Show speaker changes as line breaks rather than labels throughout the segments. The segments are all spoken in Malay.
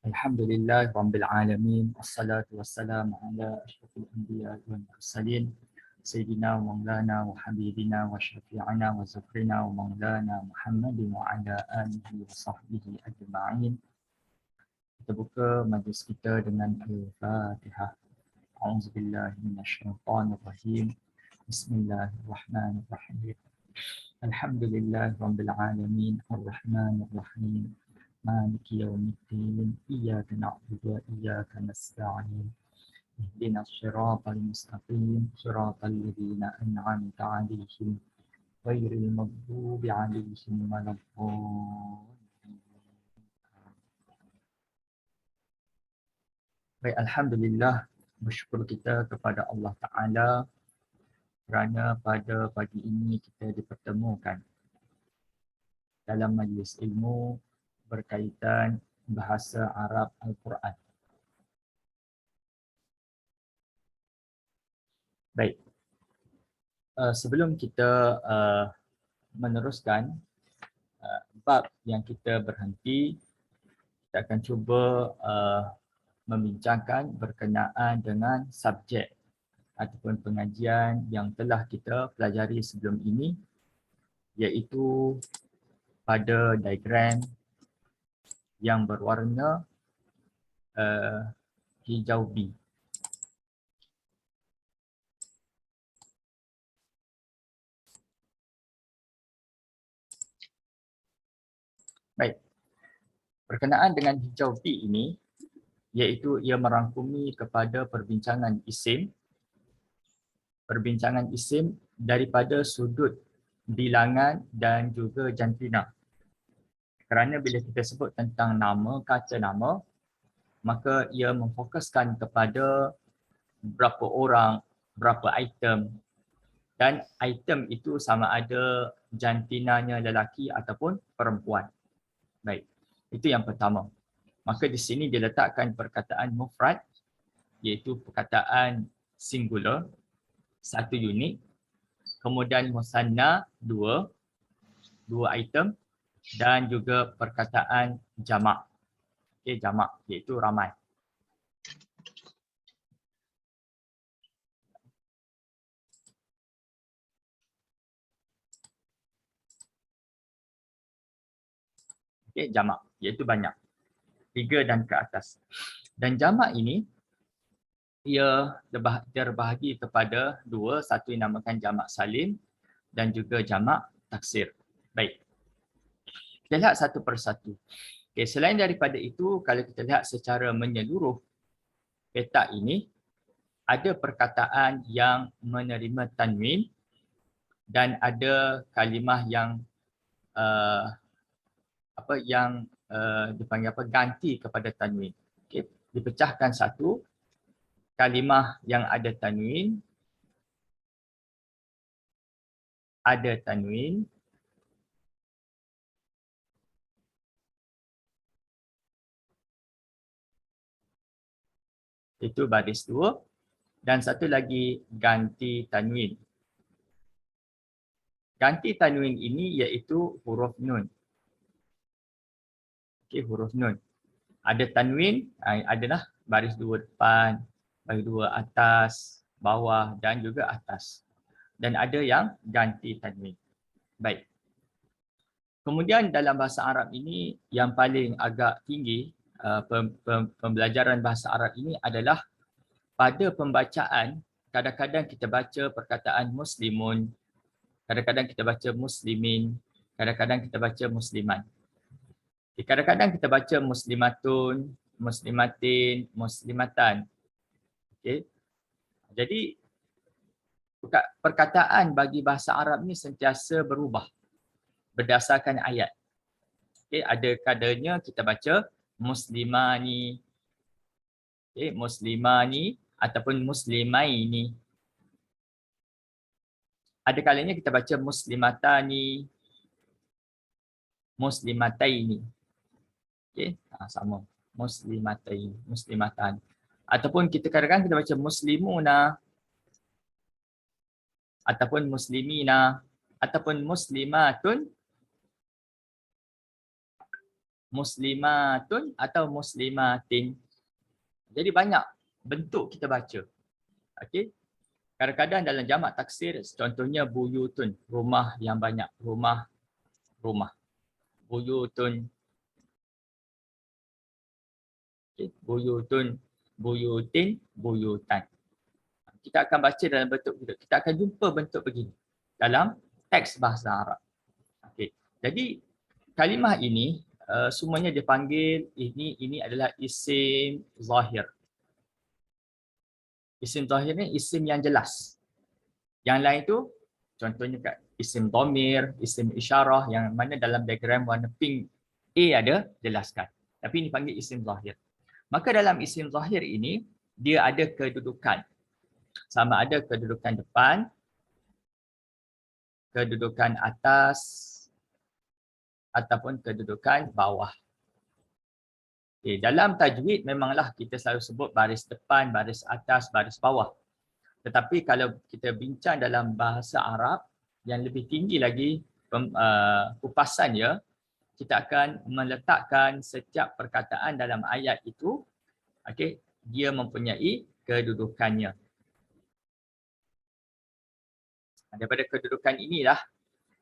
Alhamdulillah Rabbil Alamin. Wassalatu wassalamu ala ashrafil anbiya wal mursalin. Sayyidina wa maulana wa habibina wa syafi'ana wa zafrina wa maulana Muhammadin wa ala alihi wa sahbihi ajma'in. Kita buka majlis kita dengan Al-Fatihah. A'udzubillahi minasyaitonirrajim. Bismillahirrahmanirrahim. Alhamdulillah Rabbil Alamin. Ar-Rahmanir-Rahim. مالك يوم الدين إياك نعبد وإياك نستعين اهدنا الصراط المستقيم صراط الذين أنعمت عليهم غير المغضوب عليهم ولا الضالين. Baik, Alhamdulillah, bersyukur kita kepada Allah Ta'ala kerana pada pagi ini kita dipertemukan dalam majlis ilmu berkaitan bahasa Arab Al-Quran. Baik, sebelum kita meneruskan bab yang kita berhenti, kita akan cuba membincangkan berkenaan dengan subjek ataupun pengajian yang telah kita pelajari sebelum ini, iaitu pada diagram yang berwarna hijau B. Baik, berkenaan dengan hijau B ini, iaitu ia merangkumi kepada perbincangan isim daripada sudut bilangan dan juga jantina. Kerana bila kita sebut tentang nama, kata nama, maka ia memfokuskan kepada berapa orang, berapa item, dan item itu sama ada jantinanya lelaki ataupun perempuan. Baik, itu yang pertama. Maka di sini diletakkan perkataan mufrad, iaitu perkataan singular, satu unit, kemudian musanna, dua item, dan juga perkataan jamak. Okay, jamak iaitu ramai. Okay, jamak iaitu banyak. 3 dan ke atas. Dan jamak ini ia terbahagi kepada dua, satu yang dinamakan jamak salim dan juga jamak taksir. Baik. Kita lihat satu persatu. Okay, selain daripada itu, kalau kita lihat secara menyeluruh petak ini, ada perkataan yang menerima tanwin dan ada kalimah yang dipanggil ganti kepada tanwin. Okay, dipecahkan satu, kalimah yang ada tanwin, itu baris 2, dan satu lagi ganti tanwin. Ganti tanwin ini iaitu huruf nun. Okey, huruf nun. Ada tanwin, adalah baris 2 depan, baris 2 atas, bawah dan juga atas. Dan ada yang ganti tanwin. Baik. Kemudian dalam bahasa Arab ini yang paling agak tinggi, pembelajaran bahasa Arab ini adalah pada pembacaan, kadang-kadang kita baca perkataan muslimun, kadang-kadang kita baca muslimin, kadang-kadang kita baca musliman. Kadang-kadang kita baca muslimatun, muslimatin, muslimatan. Okay. Jadi perkataan bagi bahasa Arab ni sentiasa berubah berdasarkan ayat. Okay. Ada kadanya kita baca muslimani, okay, muslimani ataupun muslimaini. Ada kalanya kita baca muslimatani, muslimataini. Okey, sama. Muslimataini, muslimatan. Ataupun kita kadang-kadang kita baca muslimuna ataupun muslimina ataupun muslimatun muslimatun atau muslimatin. Jadi banyak bentuk kita baca. Okey. Kadang-kadang dalam jamak taksir, contohnya buyutun, rumah yang banyak, rumah. Buyutun, okay. Buyutun, buyutin, buyutan. Kita akan baca dalam bentuk itu. Kita akan jumpa bentuk begini dalam teks bahasa Arab. Okay. Jadi kalimah ini semuanya dipanggil ini adalah isim zahir. Isim zahir ni isim yang jelas. Yang lain tu contohnya kat isim dhamir, isim isyarah yang mana dalam diagram warna pink A ada jelaskan. Tapi ini panggil isim zahir. Maka dalam isim zahir ini dia ada kedudukan. Sama ada kedudukan depan, kedudukan atas ataupun kedudukan bawah. Okay, dalam tajwid memanglah kita selalu sebut baris depan, baris atas, baris bawah. Tetapi kalau kita bincang dalam bahasa Arab yang lebih tinggi lagi kupasannya, kita akan meletakkan setiap perkataan dalam ayat itu, okay, dia mempunyai kedudukannya. Daripada kedudukan inilah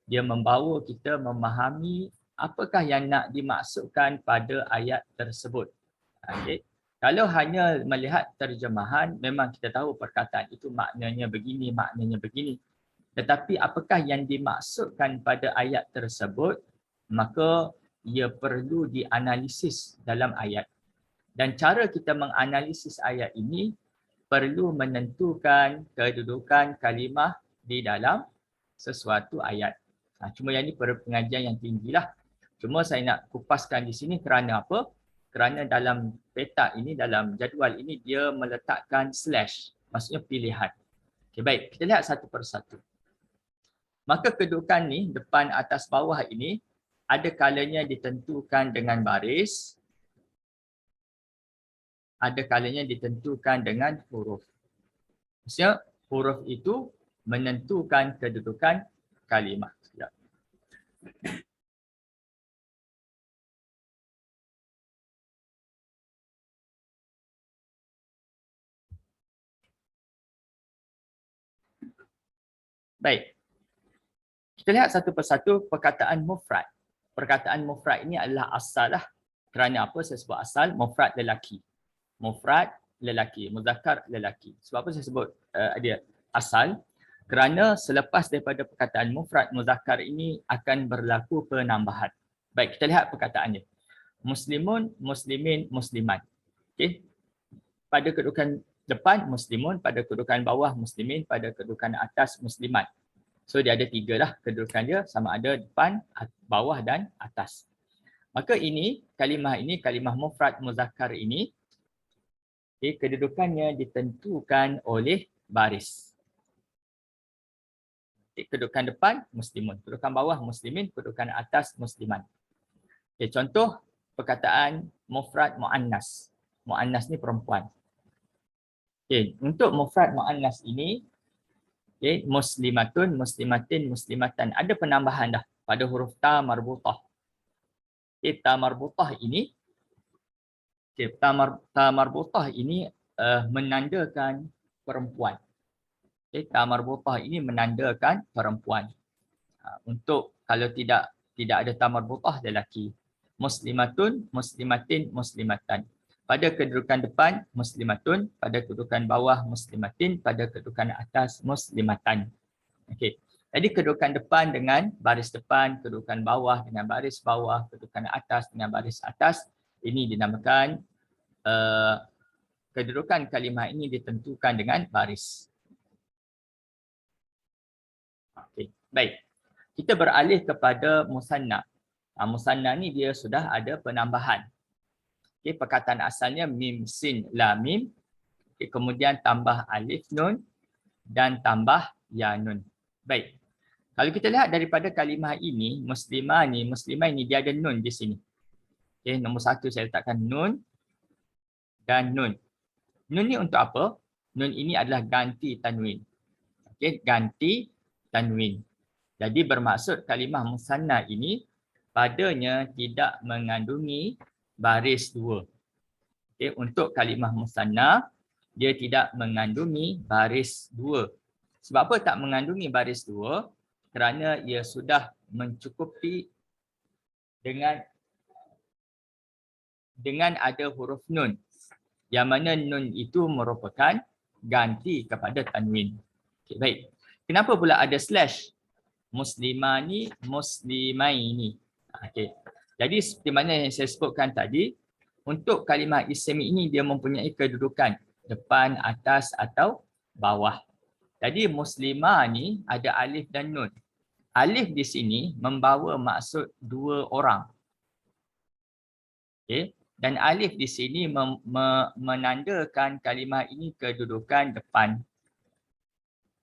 dia membawa kita memahami apakah yang nak dimaksudkan pada ayat tersebut. Okay. Kalau hanya melihat terjemahan, memang kita tahu perkataan itu maknanya begini, maknanya begini. Tetapi apakah yang dimaksudkan pada ayat tersebut, maka ia perlu dianalisis dalam ayat. Dan cara kita menganalisis ayat ini perlu menentukan kedudukan kalimah di dalam sesuatu ayat. Cuma yang ini perlu pengajian yang tinggilah. Cuma saya nak kupaskan di sini kerana apa? Kerana dalam peta ini, dalam jadual ini dia meletakkan slash, maksudnya pilihan. Okay, baik, kita lihat satu persatu. Maka kedudukan ni depan, atas, bawah ini ada kalanya ditentukan dengan baris, ada kalanya ditentukan dengan huruf. Maksudnya huruf itu menentukan kedudukan kalimah. Sekejap. Baik. Kita lihat satu persatu perkataan mufrad. Perkataan mufrad ini adalah asal lah. Kerana apa saya sebut asal? Mufrad lelaki. Mufrad lelaki, muzakkar lelaki. Sebab apa saya sebut dia asal? Kerana selepas daripada perkataan mufrad muzakkar ini akan berlaku penambahan. Baik, kita lihat perkataannya. Muslimun, muslimin, muslimat. Okey. Pada kedudukan depan muslimun, pada kedudukan bawah muslimin, pada kedudukan atas muslimat. So dia ada tiga lah kedudukan dia, sama ada depan, bawah dan atas. Maka ini, kalimah mufrad muzakkar ini, kedudukannya ditentukan oleh baris. Kedudukan depan muslimun, kedudukan bawah muslimin, kedudukan atas musliman. Contoh perkataan mufrad muannas. Muannas ni perempuan. Untuk mufrad muannas ini, muslimatun, muslimatin, muslimatan. Ada penambahan dah pada huruf ta marbutah. Ta marbutah ini, ta marbutah ini menandakan perempuan. Ta marbutah ini menandakan perempuan. Untuk kalau tidak ada ta marbutah lelaki. Muslimatun, muslimatin, muslimatan. Pada kedudukan depan muslimatun, pada kedudukan bawah muslimatin, pada kedudukan atas muslimatan. Okey. Jadi kedudukan depan dengan baris depan, kedudukan bawah dengan baris bawah, kedudukan atas dengan baris atas, ini dinamakan kedudukan kalimah ini ditentukan dengan baris. Okey. Baik. Kita beralih kepada musanna. Musanna ni dia sudah ada penambahan. Okay, perkataan asalnya mim, sin, la, mim. Okay, kemudian tambah alif, nun dan tambah ya, nun. Baik. Kalau kita lihat daripada kalimah ini, muslimah ini dia ada nun di sini. Okay, nombor satu saya letakkan nun dan nun. Nun ni untuk apa? Nun ini adalah ganti tanwin. Okay, ganti tanwin. Jadi bermaksud kalimah musanna ini padanya tidak mengandungi baris dua. Okay, untuk kalimah musanna, dia tidak mengandungi baris dua. Sebab apa tak mengandungi baris dua? Kerana ia sudah mencukupi dengan ada huruf nun. Yang mana nun itu merupakan ganti kepada tanwin. Okay, baik. Kenapa pula ada slash? Muslimani, muslimaini. Okay. Jadi seperti mana yang saya sebutkan tadi, untuk kalimah isim ini dia mempunyai kedudukan depan, atas atau bawah. Jadi muslimah ni ada alif dan nun. Alif di sini membawa maksud dua orang. Okay. Dan alif di sini menandakan kalimah ini kedudukan depan.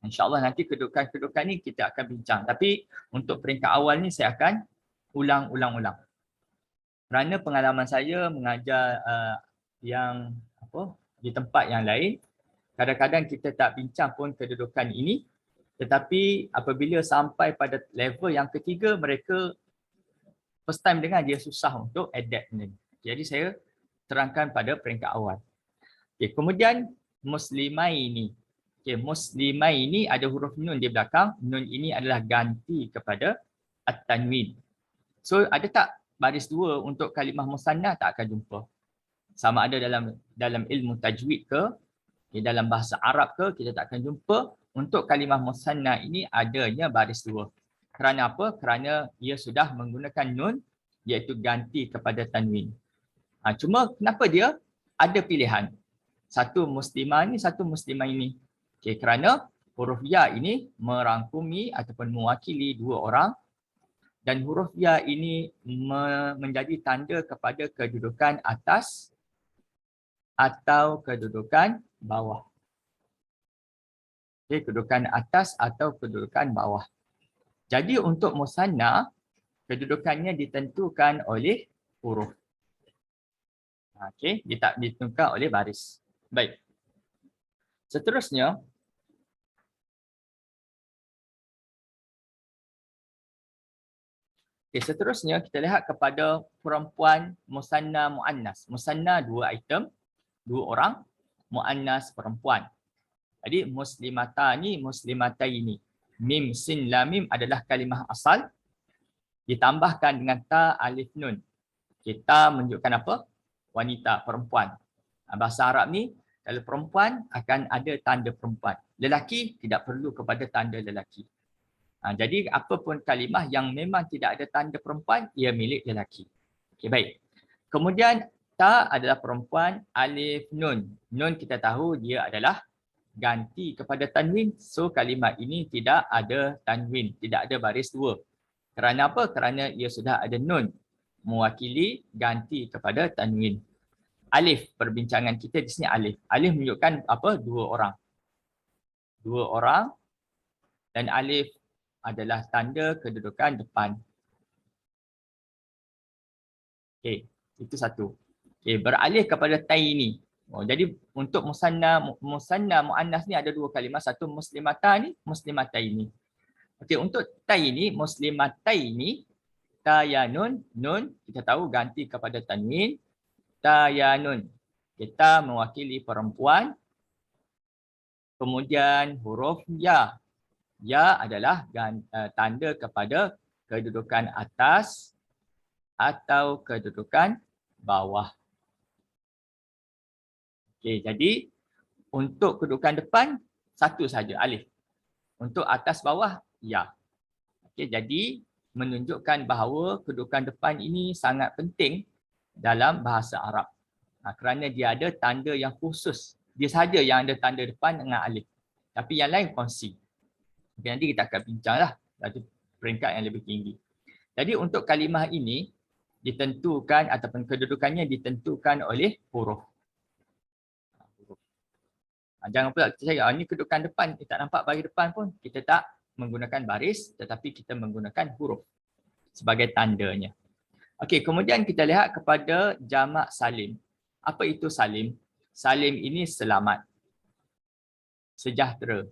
InsyaAllah nanti kedudukan-kedudukan ni kita akan bincang. Tapi untuk peringkat awal ni saya akan ulang. Kerana pengalaman saya mengajar yang di tempat yang lain, kadang-kadang kita tak bincang pun kedudukan ini, tetapi apabila sampai pada level yang ketiga, mereka first time dengar dia susah untuk adapt ni. Jadi saya terangkan pada peringkat awal. Okay, kemudian muslimai ini. Okay, muslimai ini ada huruf nun di belakang. Nun ini adalah ganti kepada at-tanwin. So ada tak baris dua untuk kalimah musanna? Tak akan jumpa. Sama ada dalam ilmu tajwid ke, dalam bahasa Arab ke, kita tak akan jumpa. Untuk kalimah musanna ini adanya baris dua. Kerana apa? Kerana ia sudah menggunakan nun, iaitu ganti kepada tanwin. Cuma kenapa dia ada pilihan? Satu muslimah ni, satu muslimah ini. Okay, kerana huruf ya ini merangkumi ataupun mewakili dua orang, dan huruf ya ini menjadi tanda kepada kedudukan atas atau kedudukan bawah. Okay, kedudukan atas atau kedudukan bawah. Jadi untuk musanna, kedudukannya ditentukan oleh huruf. Okey, dia tak ditentukan oleh baris. Baik. Seterusnya, kita lihat kepada perempuan musanna muannas. Musanna dua item, dua orang, muannas perempuan. Jadi muslimata ni, muslimataini. Mim sin lam mim adalah kalimah asal ditambahkan dengan ta alif nun. Kita menunjukkan apa? Wanita, perempuan. Bahasa Arab ni kalau perempuan akan ada tanda perempuan. Lelaki tidak perlu kepada tanda lelaki. Jadi apapun kalimah yang memang tidak ada tanda perempuan, ia milik lelaki. Okay, baik. Kemudian ta adalah perempuan, alif nun. Nun kita tahu dia adalah ganti kepada tanwin. So kalimah ini tidak ada tanwin, tidak ada baris dua. Kerana apa? Kerana ia sudah ada nun mewakili ganti kepada tanwin. Alif, perbincangan kita di sini alif. Alif menunjukkan apa? Dua orang. Dua orang, dan alif adalah tanda kedudukan depan. Okey, itu satu. Okey, beralih kepada taini. Jadi untuk musanna muannas ni ada dua kalimah, satu muslimata ni, muslimataini. Okey, untuk taini, muslimataini, ta ya nun, nun kita tahu ganti kepada tanwin. Ta ya nun, kita mewakili perempuan. Kemudian huruf ya. Ya adalah tanda kepada kedudukan atas atau kedudukan bawah. Okey, jadi untuk kedudukan depan satu saja alif. Untuk atas bawah ya. Okey, jadi menunjukkan bahawa kedudukan depan ini sangat penting dalam bahasa Arab. Kerana dia ada tanda yang khusus. Dia saja yang ada tanda depan dengan alif. Tapi yang lain kongsi. Okay, nanti kita akan bincanglah satu peringkat yang lebih tinggi. Jadi untuk kalimah ini ditentukan ataupun kedudukannya ditentukan oleh huruf. Jangan pula kita cakap, ini kedudukan depan, kita tak nampak baris depan pun. Kita tak menggunakan baris tetapi kita menggunakan huruf sebagai tandanya. Okey, kemudian kita lihat kepada jamak salim. Apa itu salim? Salim ini selamat, sejahtera,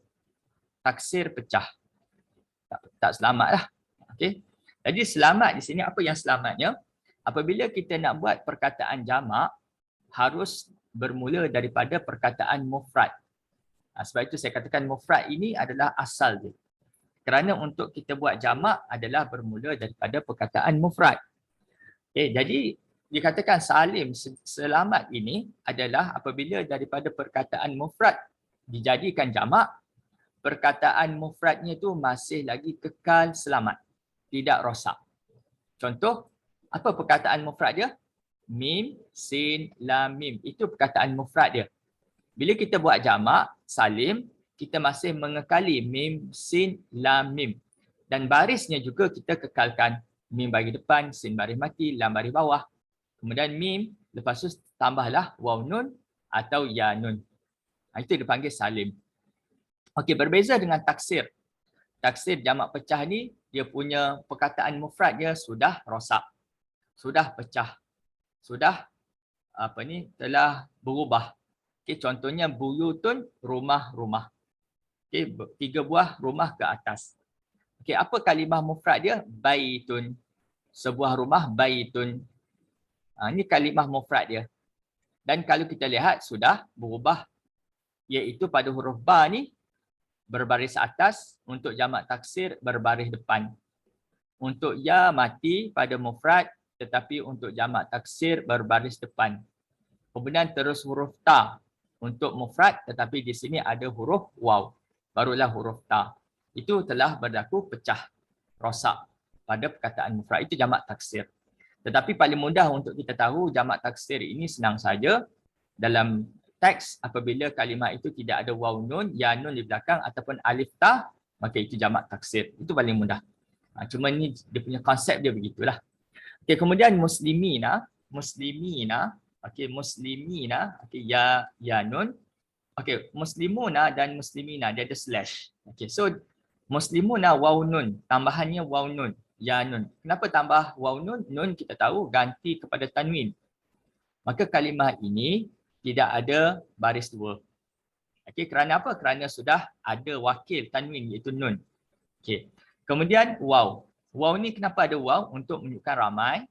taksir pecah. Tak selamat lah. Okey. Jadi selamat di sini, apa yang selamatnya? Apabila kita nak buat perkataan jamak, harus bermula daripada perkataan mufrad. Sebab itu saya katakan mufrad ini adalah asal dia. Kerana untuk kita buat jamak adalah bermula daripada perkataan mufrad. Jadi dikatakan salim, selamat ini adalah apabila daripada perkataan mufrad dijadikan jamak, perkataan mufradnya itu masih lagi kekal selamat, tidak rosak. Contoh, apa perkataan mufrad dia? Mim, sin, lam, mim. Itu perkataan mufrad dia. Bila kita buat jamak, salim, kita masih mengekali mim, sin, lam, mim. Dan barisnya juga kita kekalkan. Mim baris depan, sin baris mati, lam baris bawah. Kemudian mim, lepas tu tambahlah waw nun atau ya nun. Itu dipanggil salim. Okey, berbeza dengan taksir. Taksir jamak pecah ni, dia punya perkataan mufrad dia sudah rosak. Sudah pecah. Sudah telah berubah. Okey, contohnya buyutun, rumah-rumah. Okey, 3 buah rumah ke atas. Okey, apa kalimah mufrad dia? Baitun. Sebuah rumah baitun. Ini kalimah mufrad dia. Dan kalau kita lihat sudah berubah, iaitu pada huruf ba ni berbaris atas, untuk jamak taksir berbaris depan. Untuk ya mati pada mufrad, tetapi untuk jamak taksir berbaris depan. Kemudian terus huruf ta untuk mufrad, tetapi di sini ada huruf waw. Barulah huruf ta. Itu telah berlaku pecah, rosak pada perkataan mufrad. Itu jamak taksir. Tetapi paling mudah untuk kita tahu jamak taksir ini senang saja dalam teks apabila kalimah itu tidak ada waw nun, ya nun di belakang ataupun alif ta, maka itu jamak taksir. Itu paling mudah. Cuma ni dia punya konsep dia begitulah. Okey, kemudian muslimina, okey muslimina, okey ya nun. Okey, muslimuna dan muslimina dia ada slash. Okey, so muslimuna waw nun, tambahannya waw nun. Ya nun. Kenapa tambah waw nun? Nun kita tahu ganti kepada tanwin. Maka kalimah ini tidak ada baris dua. Okey, kerana apa? Kerana sudah ada wakil tanwin iaitu nun. Okey. Kemudian waw. Waw ni kenapa ada waw? Untuk menunjukkan ramai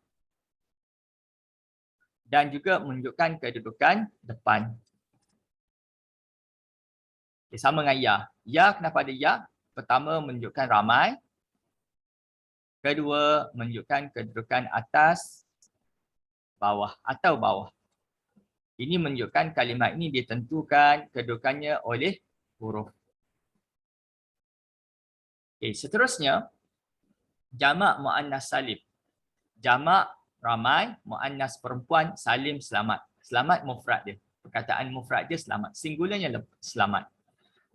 dan juga menunjukkan kedudukan depan. Okay, sama dengan ya. Ya, kenapa ada ya? Pertama menunjukkan ramai. Kedua, menunjukkan kedudukan atas, bawah atau bawah. Ini menunjukkan kalimat ini ditentukan kedudukannya oleh huruf. Okay, seterusnya, jamak muannas salim. Jamak ramai, muannas perempuan, salim selamat. Selamat mufrad dia. Perkataan mufrad dia selamat. Singularnya selamat.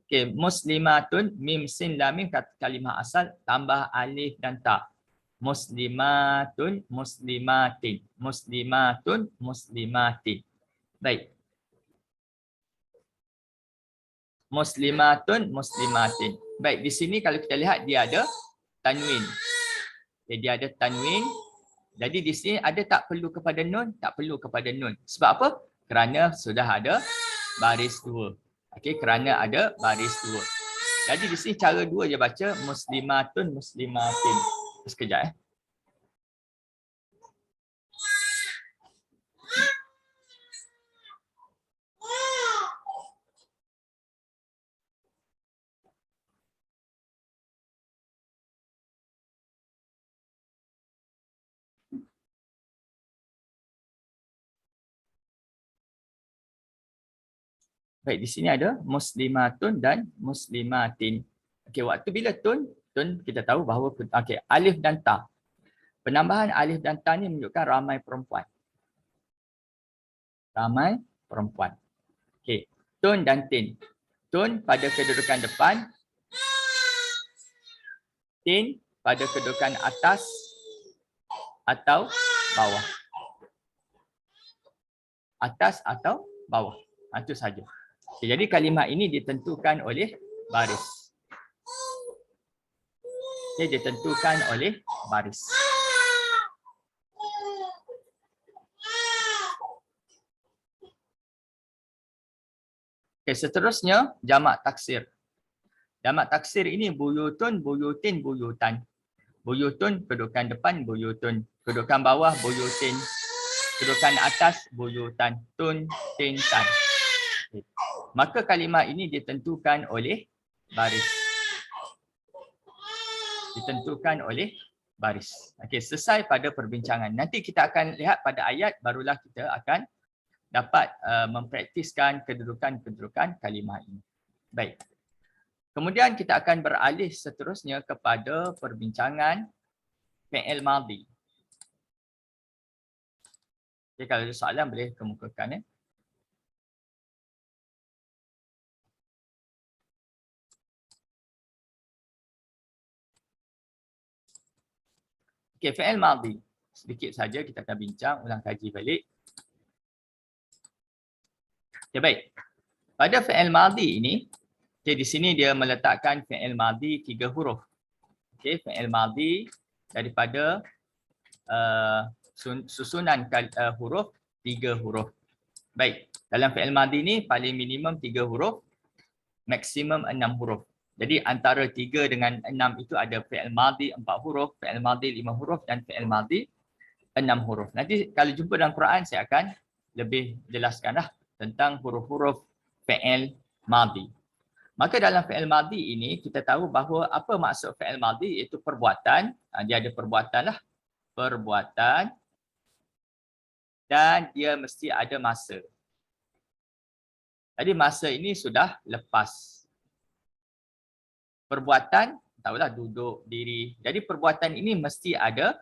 Okay, muslimatun, mim, sin, lam, mim, kalimah asal, tambah alif dan ta. Muslimatun, muslimatin. Muslimatun, muslimatin. Baik. Muslimatun, muslimatin. Baik, di sini kalau kita lihat dia ada tanwin. Okay, dia ada tanwin. Jadi di sini ada tak perlu kepada nun? Tak perlu kepada nun. Sebab apa? Kerana sudah ada baris dua. Okey, kerana ada baris dua. Jadi di sini cara dua je baca muslimatun, muslimatin. Sekejap Baik, di sini ada muslimatun dan muslimatin. Okey, waktu bila tun kita tahu bahawa okey, alif dan ta. Penambahan alif dan ta ni menunjukkan ramai perempuan. Ramai perempuan. Okey, tun dan tin. Tun pada kedudukan depan. Tin pada kedudukan atas atau bawah. Atas atau bawah. Itu saja. Okay, jadi kalimah ini ditentukan oleh baris. Okay, ditentukan oleh baris. Okay, seterusnya jamak taksir. Jamak taksir ini buyutun, buyutin, buyutan. buyutun kedudukan depan buyutun, kedudukan bawah buyutin, kedudukan atas buyutan, tun, tin, tan. Okay. Maka kalimah ini ditentukan oleh baris. Ditentukan oleh baris. Okey, selesai pada perbincangan. Nanti kita akan lihat pada ayat, barulah kita akan dapat mempraktiskan kedudukan-kedudukan kalimah ini. Baik. Kemudian kita akan beralih seterusnya kepada perbincangan fi'il madhi. Okay, kalau ada soalan boleh kemukakan. Okay, fi'il madhi. Sedikit saja kita akan bincang, ulang kaji balik. Okay, baik. Pada fi'il madhi ini, okay, di sini dia meletakkan fi'il madhi 3 huruf. Okay, fi'il madhi daripada susunan huruf 3 huruf. Baik, dalam fi'il madhi ni paling minimum 3 huruf, maksimum 6 huruf. Jadi antara 3 dengan 6 itu ada fi'il madhi 4 huruf, fi'il madhi 5 huruf dan fi'il madhi 6 huruf. Nanti kalau jumpa dalam Quran saya akan lebih jelaskanlah tentang huruf-huruf fi'il madhi. Maka dalam fi'il madhi ini kita tahu bahawa apa maksud fi'il madhi, iaitu perbuatan. Dia ada perbuatan lah. Perbuatan dan dia mesti ada masa. Jadi masa ini sudah lepas. Perbuatan, tahulah duduk, diri. Jadi perbuatan ini mesti ada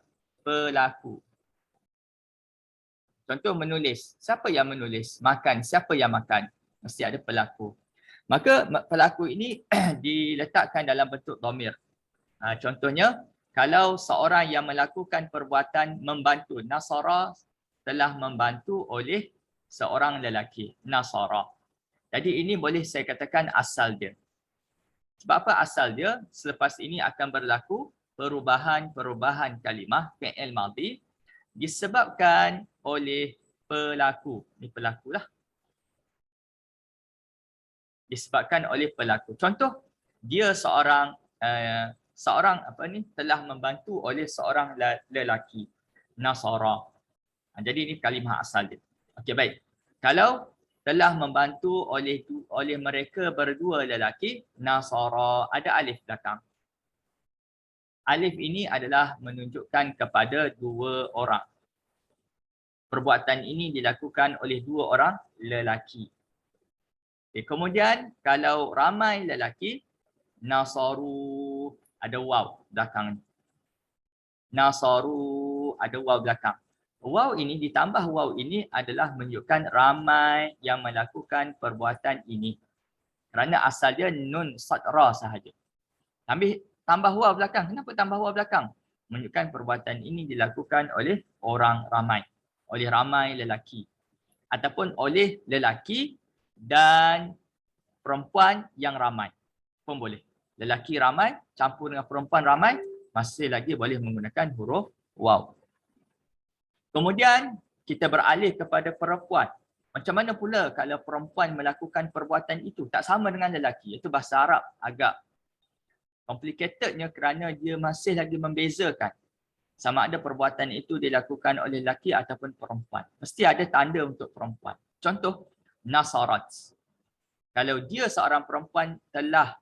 pelaku. Contoh menulis. Siapa yang menulis? Makan. Siapa yang makan? Mesti ada pelaku. Maka pelaku ini diletakkan dalam bentuk dhamir. Contohnya, kalau seorang yang melakukan perbuatan membantu, nasara telah membantu oleh seorang lelaki, nasara. Jadi ini boleh saya katakan asal dia. Sebab apa asal dia? Selepas ini akan berlaku perubahan-perubahan kalimah fi'il madhi disebabkan oleh pelaku. Ini pelakulah. Disebabkan oleh pelaku. Contoh, dia seorang telah membantu oleh seorang lelaki, nasara. Jadi ini kalimah asal dia. Okey, baik. Kalau telah membantu oleh mereka berdua lelaki, nasara, ada alif belakang. Alif ini adalah menunjukkan kepada 2 orang. Perbuatan ini dilakukan oleh 2 orang lelaki. Okay, kemudian kalau ramai lelaki, nasaru, ada waw belakang. Nasaru, ada waw belakang. Waw ini ditambah waw ini adalah menunjukkan ramai yang melakukan perbuatan ini. Kerana asal dia nun sad ra sahaja. Tambah waw belakang. Kenapa tambah waw belakang? Menunjukkan perbuatan ini dilakukan oleh orang ramai. Oleh ramai lelaki. Ataupun oleh lelaki dan perempuan yang ramai. Pun boleh. Lelaki ramai campur dengan perempuan ramai, masih lagi boleh menggunakan huruf waw. Kemudian kita beralih kepada perempuan. Macam mana pula kalau perempuan melakukan perbuatan itu? Tak sama dengan lelaki. Itu bahasa Arab agak complicatednya kerana dia masih lagi membezakan sama ada perbuatan itu dilakukan oleh lelaki ataupun perempuan. Mesti ada tanda untuk perempuan. Contoh, nasarat. Kalau dia seorang perempuan telah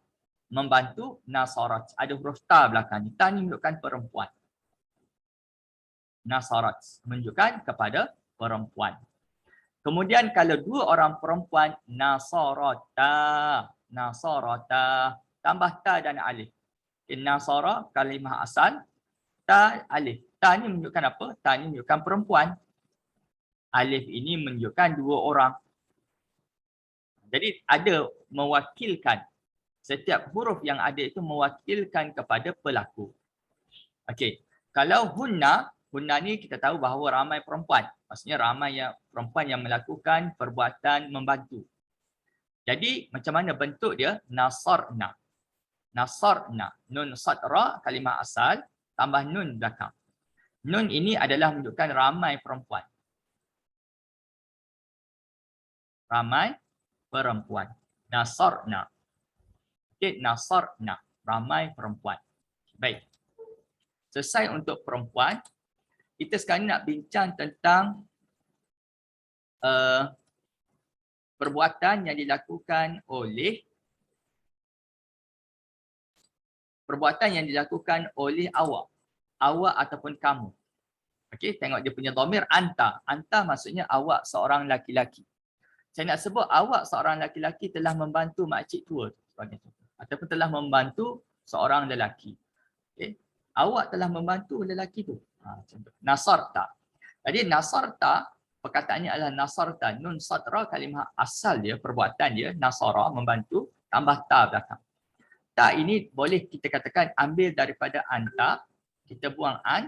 membantu, nasarat. Ada huruf ta belakang. Ta ni menunjukkan perempuan. Nasarat menunjukkan kepada perempuan. Kemudian kalau 2 orang perempuan, nasarata. Nasarata. Tambah ta dan alif. Nasara kalimah asal, ta alif. Ta ni menunjukkan apa? Ta ni menunjukkan perempuan. Alif ini menunjukkan 2 orang. Jadi ada mewakilkan. Setiap huruf yang ada itu mewakilkan kepada pelaku. Okey. Kalau hunna ni kita tahu bahawa ramai perempuan. Maksudnya ramai perempuan yang melakukan perbuatan membantu. Jadi macam mana bentuk dia? Nasarna. Nasarna. Nun sad ra kalimah asal tambah nun belakang. Nun ini adalah menunjukkan ramai perempuan. Ramai perempuan. Nasarna. Okey, nasarna. Ramai perempuan. Baik. Selesai untuk perempuan. Kita sekarang nak bincang tentang perbuatan yang dilakukan oleh awak. Awak ataupun kamu. Okey, tengok dia punya dhamir anta. Anta maksudnya awak seorang laki-laki. Saya nak sebut awak seorang laki-laki telah membantu makcik tua sebagai contoh. Ataupun telah membantu seorang lelaki. Okay. Awak telah membantu lelaki tu. Nasarta. Jadi nasarta, perkataannya adalah nasarta. Nun satra, kalimah asal dia, perbuatan dia, nasara, membantu, tambah ta belakang. Ta ini boleh kita katakan ambil daripada anta, kita buang an,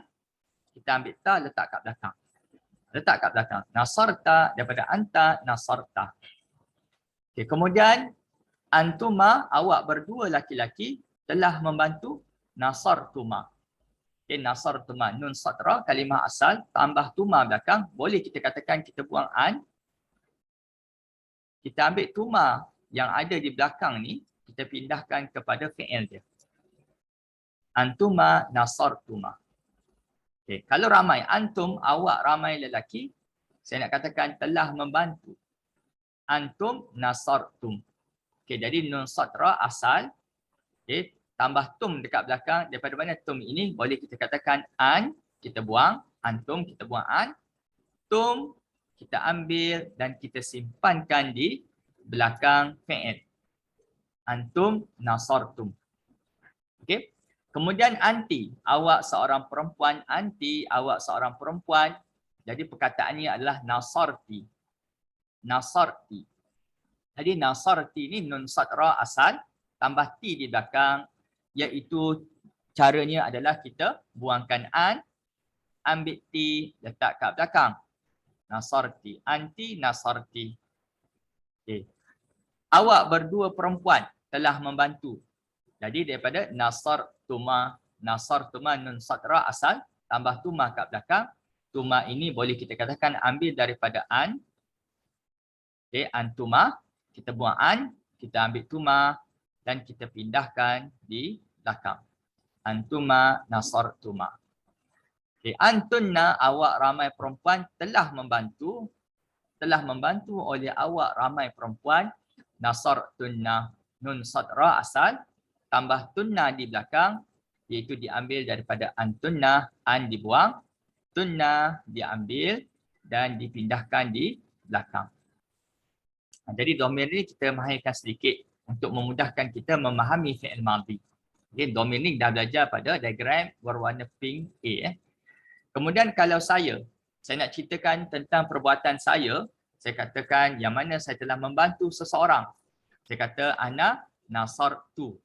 kita ambil ta, letak kat belakang. Letak kat belakang. Nasarta, daripada anta, nasarta. Okay. Kemudian, antuma, awak berdua laki-laki, telah membantu nasartuma. Okay, nasartuma, nun satra, kalimah asal, tambah tuma belakang. Boleh kita katakan kita buang an. Kita ambil tuma yang ada di belakang ni, kita pindahkan kepada fi'il dia. Antuma nasartuma. Okay. Kalau ramai, antum, awak ramai lelaki, saya nak katakan telah membantu. Antum nasartum. Okay, jadi nun satra asal, okay, tambah tum dekat belakang. Daripada mana tum ini? Boleh kita katakan an, kita buang. Antum, kita buang an. Tum, kita ambil dan kita simpankan di belakang fi'il. Antum nasartum. Okay. Kemudian anti, awak seorang perempuan. Anti, awak seorang perempuan. Jadi perkataannya adalah nasarti. Nasarti. Jadi nasarti ni nun satra asal, tambah ti di belakang, iaitu caranya adalah kita buangkan an, ambil ti, letak kat belakang. Nasarti. Anti nasarti. Okay. Awak berdua perempuan telah membantu. Jadi daripada nasartuma nun satra asal, tambah tuma kat belakang. Tuma ini boleh kita katakan ambil daripada an. Okay, antuma. Kita buang an, kita ambil tuma dan kita pindahkan di belakang. Antuma nasartuma. Okay, antunna, awak ramai perempuan telah membantu. Telah membantu oleh awak ramai perempuan. Nasartunna, nun satra asal, tambah tunna di belakang, iaitu diambil daripada antunna, an dibuang, tunna diambil dan dipindahkan di belakang. Jadi dhamir ni kita mahirkan sedikit untuk memudahkan kita memahami fi'il madhi. Okay, dhamir ni dah belajar pada diagram berwarna pink A. Kemudian kalau saya nak ceritakan tentang perbuatan saya katakan yang mana saya telah membantu seseorang. Saya kata ana nasartu.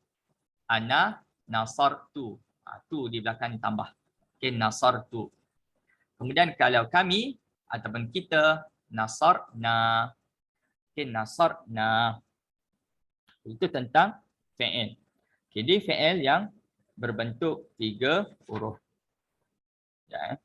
Ana nasartu. Tu di belakang tambah. Okay, nasartu. Kemudian kalau kami ataupun kita nasarna. Okay, nasarna. Itu tentang fi'il. Jadi fi'il yang berbentuk 3 huruf. Ya.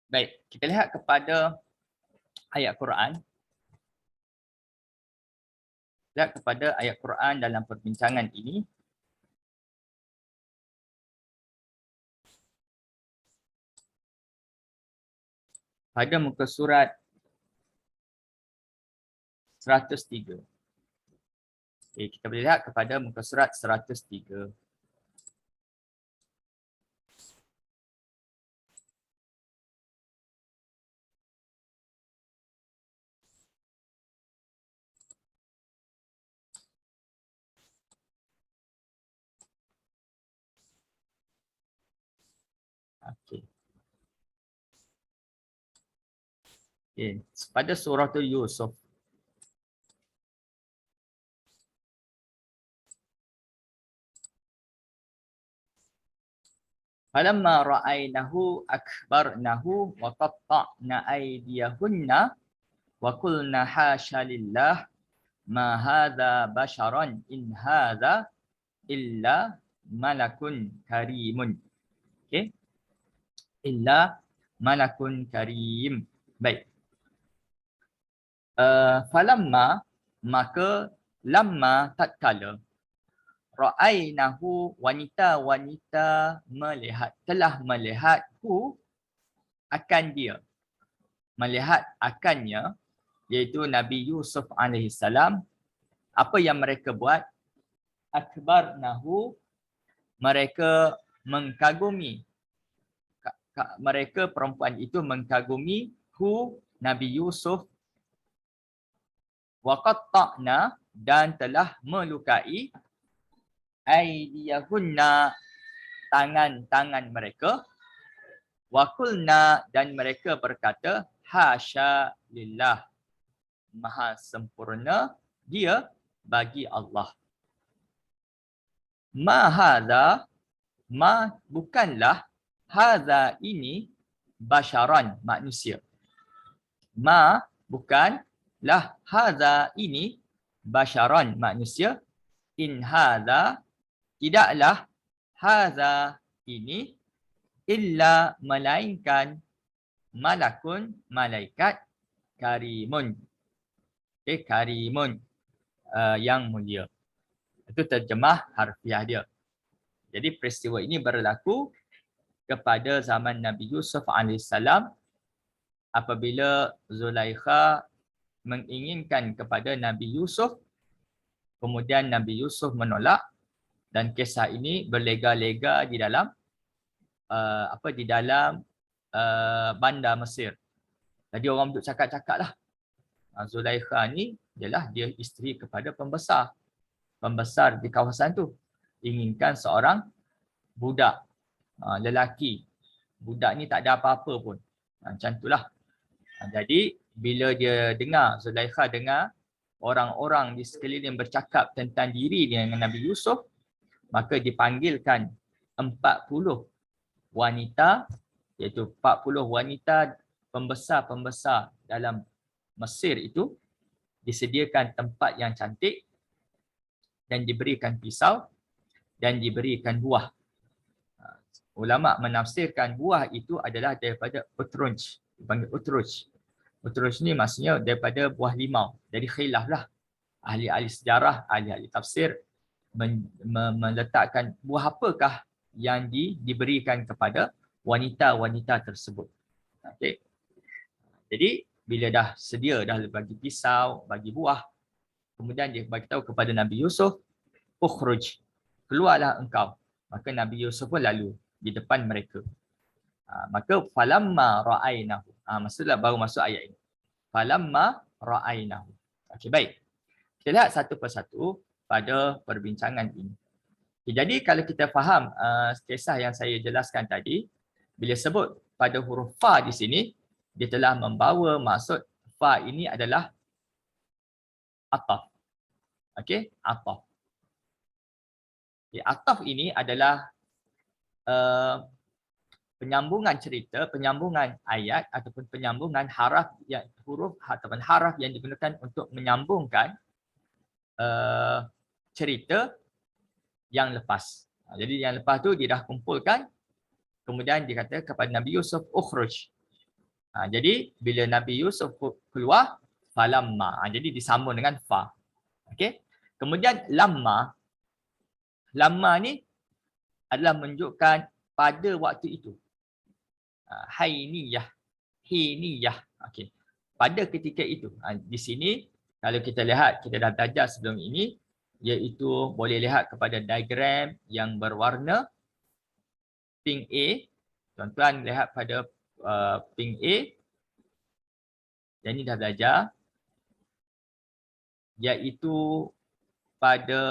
Baik, kita lihat kepada ayat Quran. Lihat kepada ayat Quran dalam perbincangan ini. Pada muka surat 103. Okay, kita boleh lihat kepada muka surat 103. Okay. Okay. Pada surah Yusuf. Falamma ra'aynahu akbarnahu wa qatta'na aydiyahunna wa qulna hasya lillah ma hadza basharan in hadza illa malakun karimun. Okey. Illa malakun karim. Baik. Falamma, maka lamma tatkala ra'ainahu, wanita-wanita melihat, telah melihat hu akan dia, melihat akannya, iaitu Nabi Yusuf alaihissalam. Apa yang mereka buat? Akbarnahu, mereka mengkagumi, mereka perempuan itu mengkagumi hu Nabi Yusuf, wa qatta'na, dan telah melukai aydiyahunna, tangan-tangan mereka, wa qulna, dan mereka berkata hasya lillah, maha sempurna dia bagi Allah. Ma hadza, ma bukanlah, hadza ini, basharan manusia. Ma bukanlah, hadza ini, basharan manusia. In hadza, tidaklah, hadza ini, illa melainkan, malakun, malaikat, karimun. Okay, karimun, yang mulia. Itu terjemah harfiah dia. Jadi peristiwa ini berlaku kepada zaman Nabi Yusuf alaihissalam apabila Zulaikha menginginkan kepada Nabi Yusuf, kemudian Nabi Yusuf menolak, dan kisah ini berlega-lega di dalam bandar Mesir. Jadi orang duduk cakap-cakap lah. Zulaikha ni ialah dia isteri kepada pembesar di kawasan tu. Inginkan seorang budak lelaki. Budak ni tak ada apa-apa pun. Macam itulah. Jadi bila dia dengar, Zulaikha dengar orang-orang di sekeliling bercakap tentang diri dia dengan Nabi Yusuf, maka dipanggilkan 40 wanita, iaitu 40 wanita pembesar-pembesar dalam Mesir itu, disediakan tempat yang cantik dan diberikan pisau dan diberikan buah. Ulama menafsirkan buah itu adalah daripada utruj, dipanggil utruj. Utruj ni maksudnya daripada buah limau. Jadi khilaf lah. Ahli-ahli sejarah, ahli-ahli tafsir meletakkan buah apakah yang diberikan kepada wanita-wanita tersebut. Okay. Jadi bila dah sedia, dah bagi pisau, bagi buah, kemudian dia bagi tahu kepada Nabi Yusuf, ukhruj, keluarlah engkau. Maka Nabi Yusuf pun lalu di depan mereka. Maka falamma ra'ainahu. Maksudnya baru masuk ayat ini. Falamma ra'ainahu. Okey, baik. Kita lihat satu persatu pada perbincangan ini. Jadi kalau kita faham kisah yang saya jelaskan tadi, bila sebut pada huruf fa di sini, dia telah membawa maksud fa ini adalah ataf. Okey, ataf. Ataf ini adalah penyambungan cerita, penyambungan ayat ataupun penyambungan huruf ataupun haraf yang digunakan untuk menyambungkan cerita yang lepas. Jadi yang lepas tu dia dah kumpulkan, kemudian dia kata kepada Nabi Yusuf, ukhruj. Jadi bila Nabi Yusuf keluar, falamma. Jadi disambung dengan fa. Okey. Kemudian lamma. Lamma ni adalah menunjukkan pada waktu itu. Hainiyah. Hiniyah. Okey. Pada ketika itu. Di sini kalau kita lihat, kita dah belajar sebelum ini, iaitu boleh lihat kepada diagram yang berwarna pink A. Tuan-tuan lihat pada pink A. Yang ini dah belajar. Iaitu pada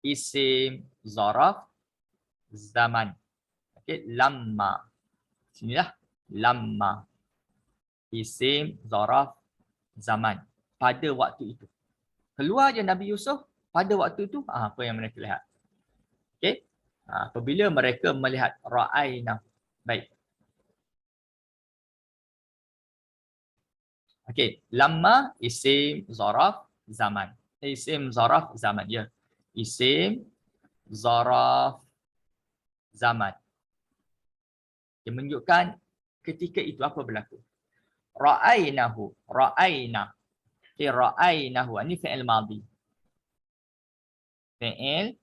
isim zaraf zaman. Okey, lamma. Sinilah lamma. Isim zaraf zaman. Pada waktu itu. Keluar je Nabi Yusuf pada waktu itu, apa yang mereka lihat. Okey. Apabila mereka melihat ra'aina. Baik. Okey, lamma isim zaraf zaman. Isim zaraf zaman, ya. Isim zaraf zaman. Dia menunjukkan ketika itu apa berlaku. Ra'ainahu, ra'aina. Okey, ra'ainahu ini fi'il madhi. Fi'il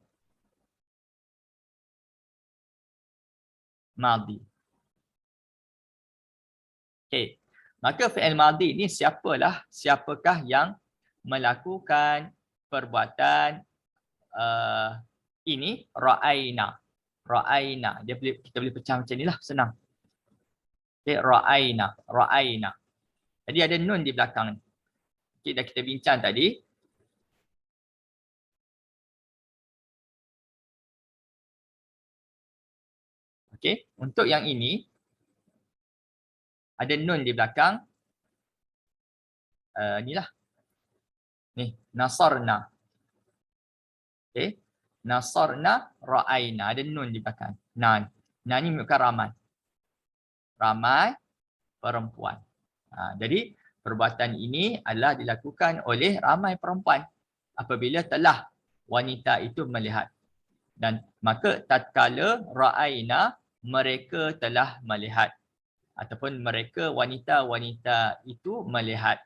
madhi. Okey. Maka fi'il madhi ni siapakah yang melakukan perbuatan ini ra'aina. Ra'aina. Kita boleh pecah macam ni lah, senang. Okey, ra'aina, ra'aina. Jadi ada nun di belakang ni. Okey, dah kita bincang tadi. Okey, untuk yang ini ada nun di belakang. Inilah. Ni, nasarna. Okey. Nasarna ra'aina. Ada nun di belakang. Nan. Nan ni menunjukkan ramai. Ramai perempuan. Jadi perbuatan ini adalah dilakukan oleh ramai perempuan apabila telah wanita itu melihat. Dan maka tatkala ra'aina, mereka telah melihat. Ataupun mereka wanita-wanita itu melihat.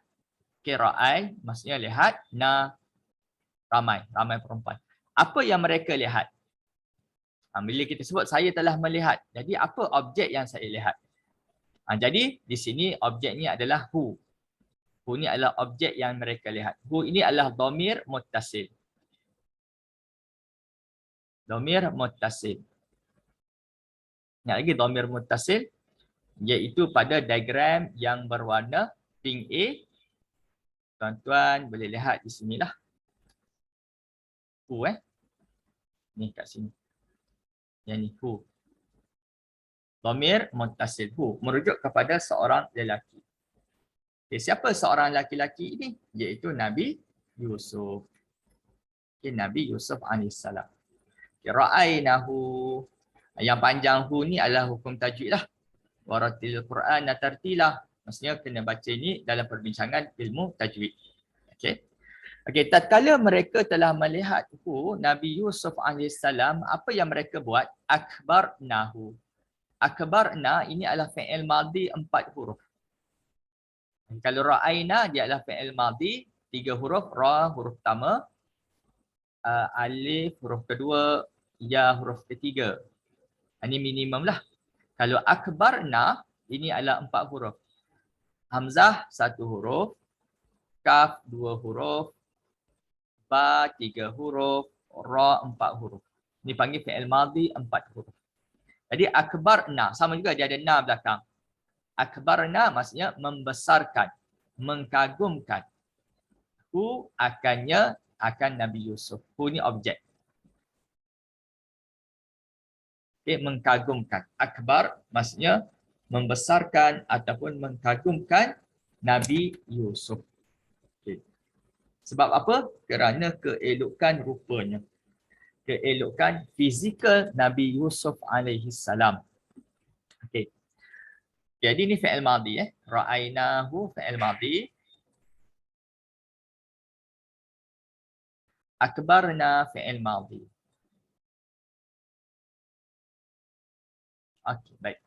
Okay, ra'ai maksudnya lihat, na ramai perempuan. Apa yang mereka lihat? Bila kita sebut saya telah melihat, jadi apa objek yang saya lihat? Jadi di sini objek ni adalah who. Who ni adalah objek yang mereka lihat. Who ini adalah dhamir muttasil. Dhamir muttasil. Ingat lagi dhamir muttasil iaitu pada diagram yang berwarna pink A. Tuan-tuan boleh lihat di sinilah. Who ni kat sini. Yang ni who. Dhamir muttasil who merujuk kepada seorang lelaki. Okay, siapa seorang lelaki ini? Iaitu Nabi Yusuf. Okay, Nabi Yusuf AS. Okay, ra'ainahu. Yang panjang hu ni adalah hukum tajwid lah. Waratil Quran tartila. Maksudnya kena baca ni dalam perbincangan ilmu tajwid. Okay. Okay, tatkala mereka telah melihat hu, Nabi Yusuf AS, apa yang mereka buat? Akbarnahu. Akbarna ini adalah fi'il madhi 4 huruf. Kalau ra'aina dia adalah fi'il madhi 3 huruf, ra huruf pertama, alif huruf kedua, ya huruf ketiga. Ini minimum lah. Kalau akbarna ini adalah 4 huruf. Hamzah 1 huruf, kaf 2 huruf, ba 3 huruf, ra 4 huruf. Ini panggil fi'il madhi 4 huruf. Jadi akbarna sama juga dia ada na belakang. Akbarna maksudnya membesarkan, mengagumkan. Hu akan Nabi Yusuf. Hu ni objek. Okay, mengagumkan. Akbar maksudnya membesarkan ataupun mengagumkan Nabi Yusuf. Okay. Sebab apa? Kerana keelokan rupanya. Keelokan fizikal Nabi Yusuf alaihissalam. Okay. Jadi ni fi'il madhi. Ra'ainahu fi'il madhi. Akbarna fi'il madhi. Okey, baik.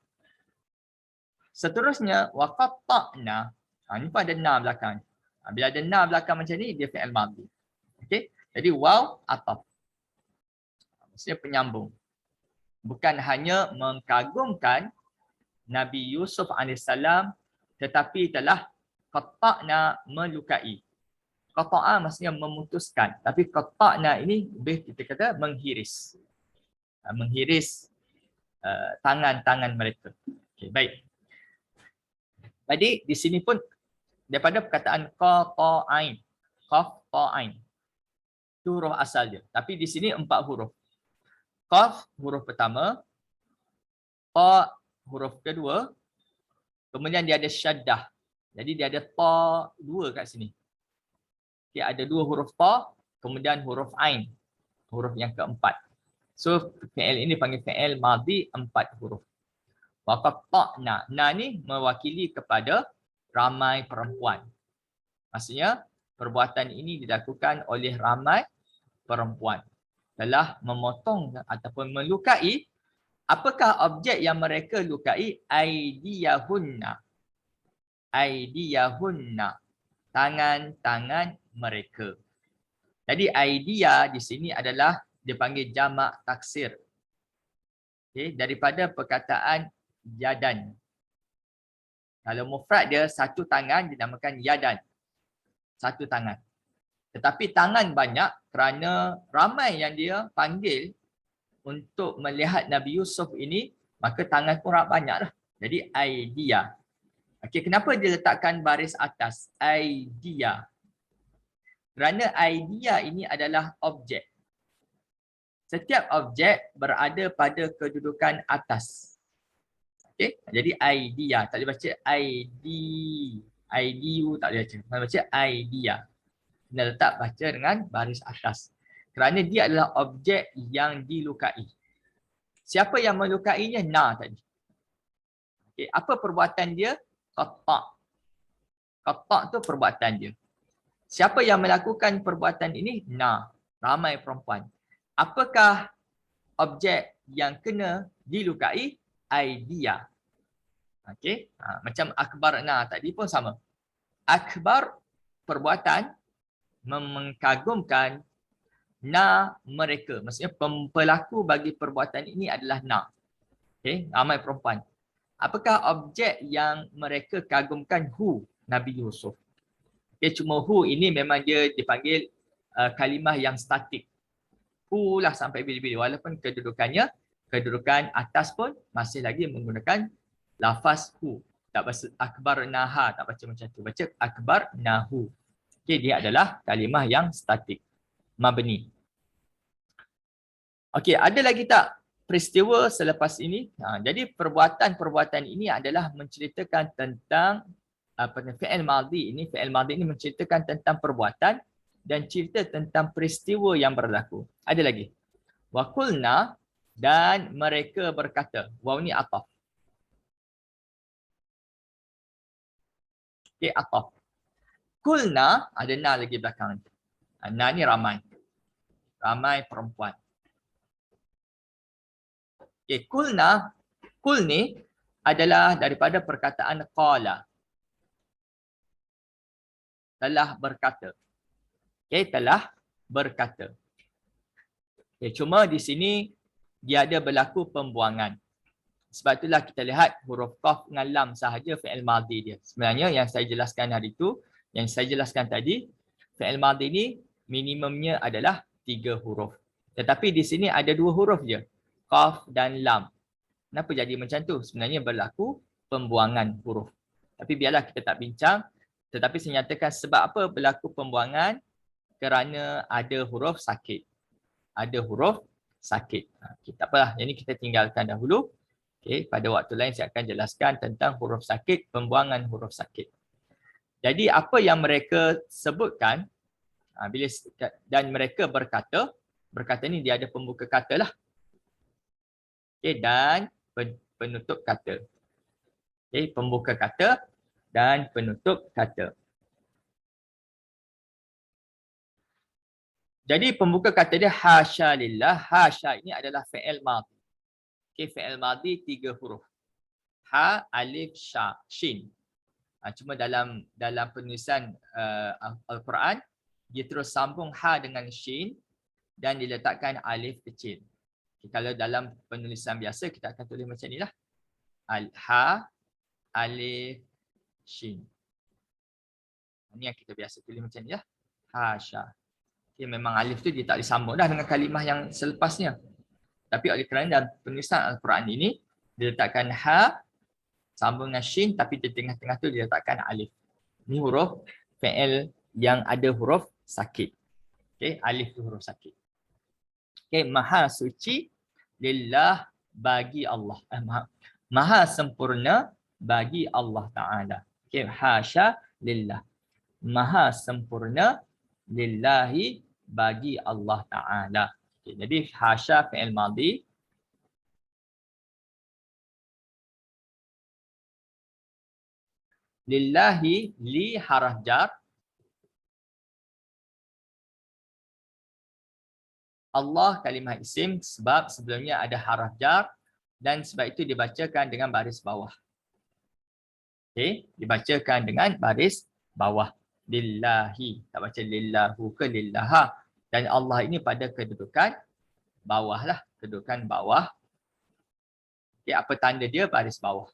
Seterusnya waqatta'na. Ni pun ada na belakang. Bila ada na belakang macam ni dia fi'il madhi. Okey. Jadi waw ataf. Maksudnya penyambung. Bukan hanya mengagumkan Nabi Yusuf AS tetapi telah qatta'na melukai. Qata'a maksudnya memutuskan. Tapi qatta'na ini lebih kita kata menghiris. Menghiris tangan-tangan mereka. Okay, baik. Jadi di sini pun daripada perkataan qata'ain. Qaf ta'ain. Itu huruf asal dia. Tapi di sini 4 huruf. Qaf huruf pertama, ta huruf kedua, kemudian dia ada syaddah. Jadi dia ada ta 2 kat sini. Okay, ada 2 huruf ta, kemudian huruf ain. Huruf yang keempat. So fi'il ini panggil fi'il madhi 4 huruf. Wa qatta'na. Na ni mewakili kepada ramai perempuan. Maksudnya perbuatan ini dilakukan oleh ramai perempuan. Telah memotong ataupun melukai. Apakah objek yang mereka lukai? Aidiyahunna. Aidiyahunna. Tangan-tangan mereka. Jadi aidia di sini adalah dipanggil jamak taksir. Okay, daripada perkataan yadan. Kalau mufrad dia satu tangan dinamakan yadan. Satu tangan. Tetapi tangan banyak kerana ramai yang dia panggil untuk melihat Nabi Yusuf ini, maka tangan pun banyak lah. Jadi aidia. Okey, kenapa dia letakkan baris atas? Aidia. Kerana idea ini adalah objek. Setiap objek berada pada kedudukan atas. Okey, jadi idea. Tak boleh baca ID. IDU tak boleh baca. Kena baca idea. Kena letak baca dengan baris atas. Kerana dia adalah objek yang dilukai. Siapa yang melukainya? Na tadi. Okey, apa perbuatan dia? Qatta'. Qatta' tu perbuatan dia. Siapa yang melakukan perbuatan ini? Na. Ramai perempuan. Apakah objek yang kena dilukai? Idea. Okey, macam akbar na tadi pun sama. Akbar perbuatan mengagumkan, na mereka. Maksudnya pelaku bagi perbuatan ini adalah na. Okey, ramai perempuan. Apakah objek yang mereka kagumkan? Hu, Nabi Yusuf. Okay, cuma hu ini memang dia dipanggil kalimah yang statik. Hu lah sampai bila-bila. Walaupun kedudukan atas pun masih lagi menggunakan lafaz hu. Tak baca akbar naha, tak baca macam tu. Baca akbar nahu. Okay, dia adalah kalimah yang statik. Mabni. Okey, ada lagi tak peristiwa selepas ini? Jadi perbuatan-perbuatan ini adalah menceritakan tentang fi'il madhi ini. Fi'il madhi ini menceritakan tentang perbuatan dan cerita tentang peristiwa yang berlaku. Ada lagi. Wa qulna, dan mereka berkata. Waw ni ataf. Okey, ataf. Qulna, ada na lagi belakang. Na ni ramai. Ramai perempuan. Okay, qulna, qul ni adalah daripada perkataan qala. Telah berkata. Okay, telah berkata. Okay, cuma di sini dia ada berlaku pembuangan. Sebab itulah kita lihat huruf qaf dengan lam sahaja fi'il madhi dia. Sebenarnya yang saya jelaskan hari itu, yang saya jelaskan tadi, fi'il madhi ni minimumnya adalah 3 huruf. Tetapi di sini ada 2 huruf je. Qaf dan lam. Kenapa jadi macam tu? Sebenarnya berlaku pembuangan huruf. Tapi biarlah kita tak bincang. Tetapi saya nyatakan sebab apa berlaku pembuangan? Kerana ada huruf sakit. Ada huruf sakit. Okay, tak apalah. Yang ini kita tinggalkan dahulu. Okay, pada waktu lain saya akan jelaskan tentang huruf sakit, pembuangan huruf sakit. Jadi apa yang mereka sebutkan, bila dan mereka berkata ni dia ada pembuka kata lah. Okay, dan penutup kata. Okay, pembuka kata dan penutup kata. Jadi pembuka kata dia hasya lillah. Hasya ini adalah fi'il madhi. Okay, fi'il madhi 3 huruf. Ha, alif, sya, shin. Cuma dalam penulisan Al-Quran, dia terus sambung ha dengan shin dan diletakkan alif kecil. Kalau dalam penulisan biasa kita akan tulis macam inilah. Ha, alif, shin. Ini yang kita biasa tulis macam ni lah. Hasya. Okay, memang alif tu dia tak disambung dah dengan kalimah yang selepasnya. Tapi oleh kerana dalam penulisan Al-Quran ini, diletakkan ha, sambung dengan shin, tapi di tengah-tengah tu diletakkan alif. Ini huruf fi'il yang ada huruf sakit. Okay, alif tu huruf sakit. Okay, maha suci lillah bagi Allah. Maha sempurna bagi Allah Ta'ala. Okay, hasya lillah. Maha sempurna lillahi bagi Allah Ta'ala. Okay, jadi hasya fi'il madhi. Lillahi li haraf jar. Allah kalimah isim sebab sebelumnya ada haraf jar dan sebab itu dibacakan dengan baris bawah. Okey, dibacakan dengan baris bawah. Lillahi, tak baca lillahu ke lillaha. Dan Allah ini pada kedudukan bawah lah, kedudukan bawah. Okey, apa tanda dia? Baris bawah.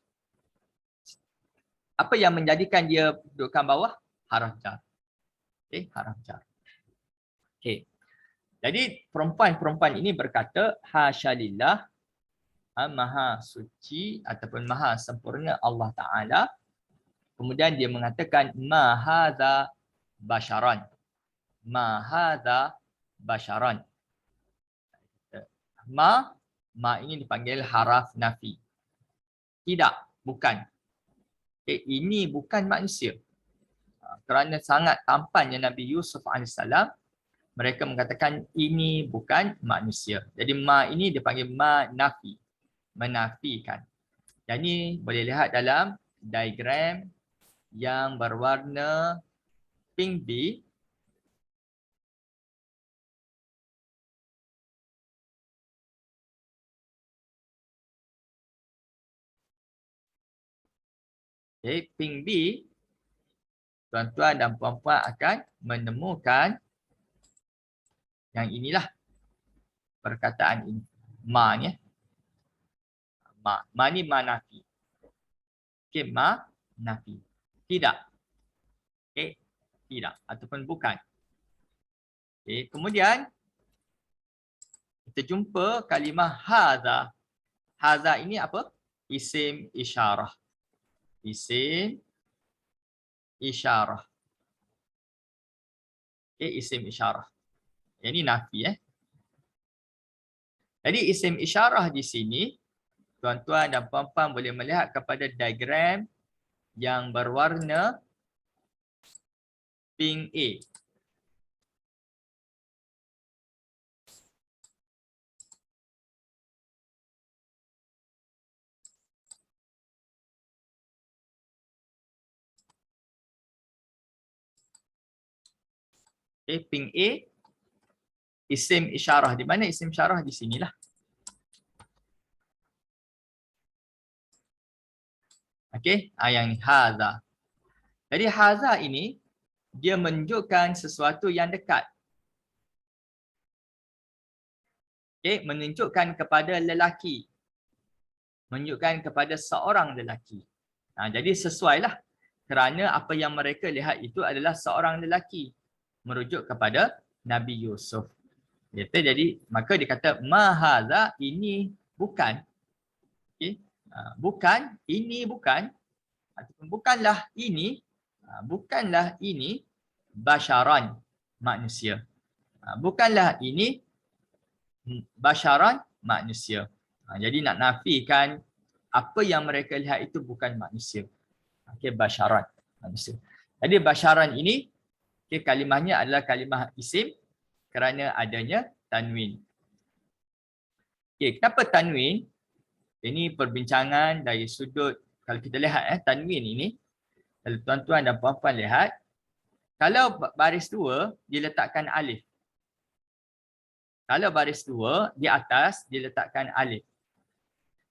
Apa yang menjadikan dia kedudukan bawah? Haraf jar. Okey, haraf jar. Okey. Jadi perempuan-perempuan ini berkata hasyalillah, maha suci ataupun maha sempurna Allah Ta'ala. Kemudian dia mengatakan ma hadza basharan. Ma hadza basharan. Ma ini dipanggil haraf nafi. Tidak, bukan. Ini bukan manusia. Kerana sangat tampannya Nabi Yusuf AS, mereka mengatakan ini bukan manusia. Jadi ma ini dipanggil ma nafi. Menafikan. Dan ini boleh lihat dalam diagram yang berwarna pink B. Okay, pink B, tuan-tuan dan puan-puan akan menemukan yang inilah perkataan ini. Ma ni. Ma ni ma nafi. Okay, ma nafi. Tidak. Okay, tidak ataupun bukan. Okay, kemudian kita jumpa kalimah hadza. Hadza ini apa? Isim isyarah. Isim isyarah. Okay, isim isyarah. Yang ini nafi Jadi isim isyarah di sini, tuan-tuan dan puan-puan boleh melihat kepada diagram yang berwarna pink A. Okay, pink A, isim isyarah. Di mana isim isyarah? Di sinilah. Okey, yang haza. Jadi haza ini dia menunjukkan sesuatu yang dekat. Okey, menunjukkan kepada lelaki. Menunjukkan kepada seorang lelaki. Jadi sesuailah. Kerana apa yang mereka lihat itu adalah seorang lelaki. Merujuk kepada Nabi Yusuf. Jadi maka dia kata ma haza, ini bukan. Okey. Bukan, ini bukan. Ataupun bukanlah ini. Bukanlah ini basyaran, manusia. Bukanlah ini basyaran, manusia. Jadi nak nafikan apa yang mereka lihat itu bukan manusia. Okey, basyaran, manusia. Jadi basyaran ini, okay, kalimahnya adalah kalimah isim kerana adanya tanwin. Okay, kenapa tanwin? Ini perbincangan dari sudut, kalau kita lihat tanwin ini, kalau tuan-tuan dan puan-puan lihat, kalau baris 2 diletakkan alif. Kalau baris 2 di atas diletakkan alif.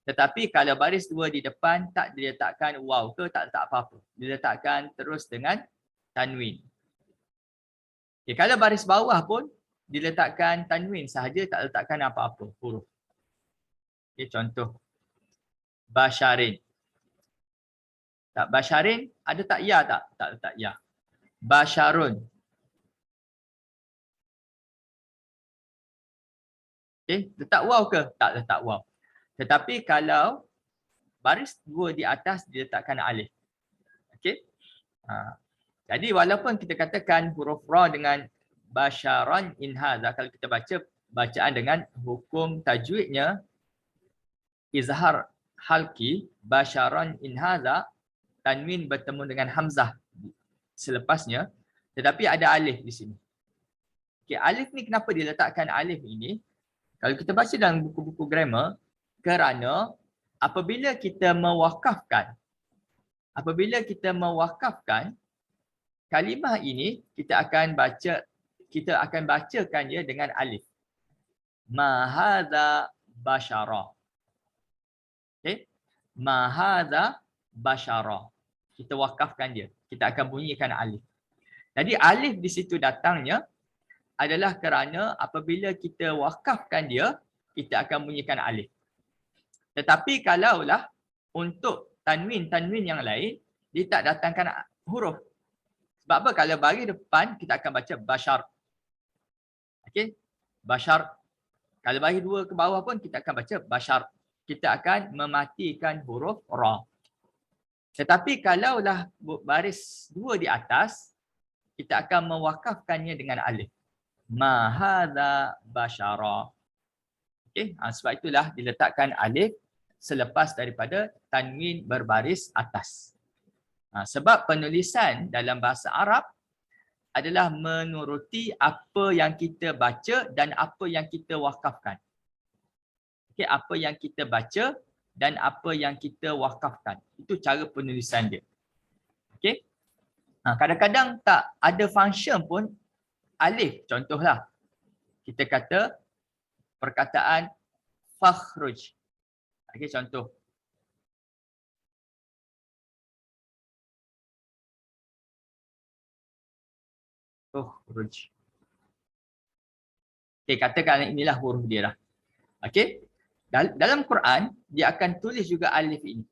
Tetapi kalau baris 2 di depan tak diletakkan waw ke, tak letak apa-apa. Diletakkan terus dengan tanwin. Okay, kalau baris bawah pun diletakkan tanwin sahaja, tak letakkan apa-apa huruf. Okay, contoh. Basyarin. Tak, basyarin ada tak ya tak? Tak letak ya. Basyarun. Okay, letak waw ke? Tak letak waw. Tetapi kalau baris 2 di atas diletakkan alif. Okey. Jadi walaupun kita katakan huruf ra dengan basyaran in hadza, kalau kita baca bacaan dengan hukum tajwidnya izhar halki, basyaran in hadza, tanwin bertemu dengan hamzah selepasnya, tetapi ada alif di sini. Okey, alif ni kenapa diletakkan alif ini? Kalau kita baca dalam buku-buku grammar, kerana apabila kita mewakafkan kalimah ini, kita akan bacakannya dengan alif. Ma hadza basyara. Okey? Ma hadza basyara. Kita wakafkan dia. Kita akan bunyikan alif. Jadi alif di situ datangnya adalah kerana apabila kita wakafkan dia, kita akan bunyikan alif. Tetapi kalaulah untuk tanwin yang lain, dia tak datangkan huruf. Sebab apa? Kalau baris depan, kita akan baca bashar. Okey? Bashar. Kalau baris dua ke bawah pun, kita akan baca bashar. Kita akan mematikan huruf ra. Tetapi kalaulah baris dua di atas, kita akan mewakafkannya dengan alif. Ma hadza bashara. Okey, sebab itulah diletakkan alif selepas daripada tanwin berbaris atas. Sebab penulisan dalam bahasa Arab adalah menuruti apa yang kita baca dan apa yang kita wakafkan. Okey, apa yang kita baca dan apa yang kita wakafkan. Itu cara penulisan dia. Okey. Kadang-kadang tak ada function pun alif. Contohlah, kita kata perkataan fakhruj. Okey, contoh. Fakhruj. Okey, katakan inilah huruf dia lah. Okey. Dalam Quran, dia akan tulis juga alif ini.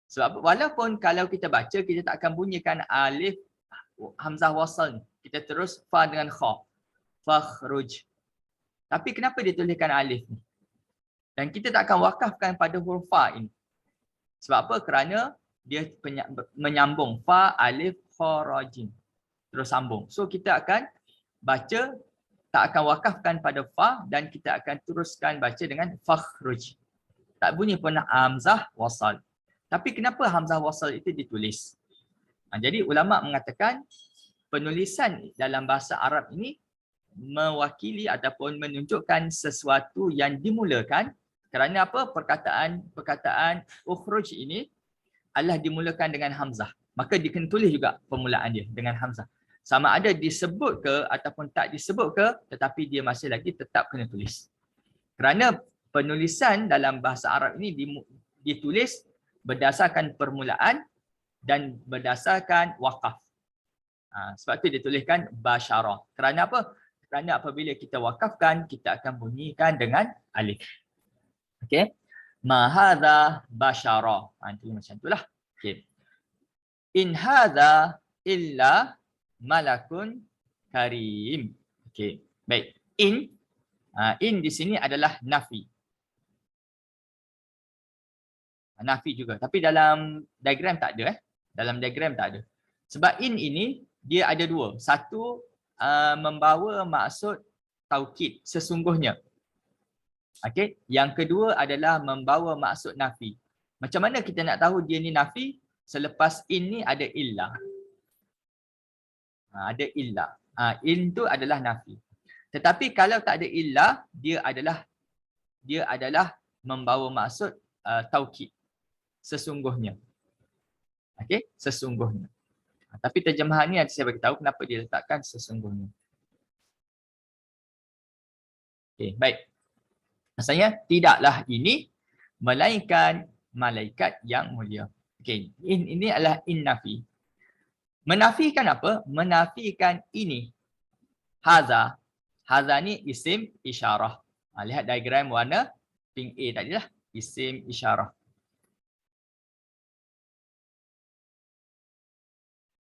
Sebab walaupun kalau kita baca, kita tak akan bunyikan alif hamzah wasal ni. Kita terus fa dengan kha. Fakhruj. Tapi kenapa dituliskan alif ni? Dan kita tak akan wakafkan pada huruf fa ini. Sebab apa? Kerana dia menyambung fa, alif, kha, ra, jim. Terus sambung. So kita akan baca, tak akan wakafkan pada fa dan kita akan teruskan baca dengan fakhruj. Tak bunyi pun hamzah wasal. Tapi kenapa hamzah wasal itu ditulis? Jadi ulama mengatakan penulisan dalam bahasa Arab ini mewakili ataupun menunjukkan sesuatu yang dimulakan kerana apa? Perkataan ukhruj ini adalah dimulakan dengan hamzah. Maka dia kena tulis juga permulaan dia dengan hamzah. Sama ada disebut ke ataupun tak disebut ke, tetapi dia masih lagi tetap kena tulis. Kerana penulisan dalam bahasa Arab ini ditulis berdasarkan permulaan dan berdasarkan wakaf. Sebab itu dituliskan basyara. Kerana apa? Kerana apabila kita wakafkan, kita akan bunyikan dengan alif. Okey. Ma hadza basyara. Itu macam itulah. Okey. In hadza illa malakun karim. Okey. Baik. In di sini adalah nafi. Nafi juga. Tapi dalam diagram tak ada. Dalam diagram tak ada. Sebab in ini dia ada dua. Satu membawa maksud taukid sesungguhnya. Okey. Yang kedua adalah membawa maksud nafi. Macam mana kita nak tahu dia ni nafi? Selepas in ni ada illa. Ada illa. In tu adalah nafi. Tetapi kalau tak ada illa, dia adalah membawa maksud taukid. Sesungguhnya. Okey, sesungguhnya. Tapi terjemahan ni nanti saya bagi tahu kenapa dia letakkan sesungguhnya. Okey, baik. Maksudnya tidaklah ini melainkan malaikat yang mulia. Okey, ini adalah in nafi. Menafikan apa? Menafikan ini. Haza. Haza ni isim isyarah. Lihat diagram warna pink A tadi lah. Isim isyarah.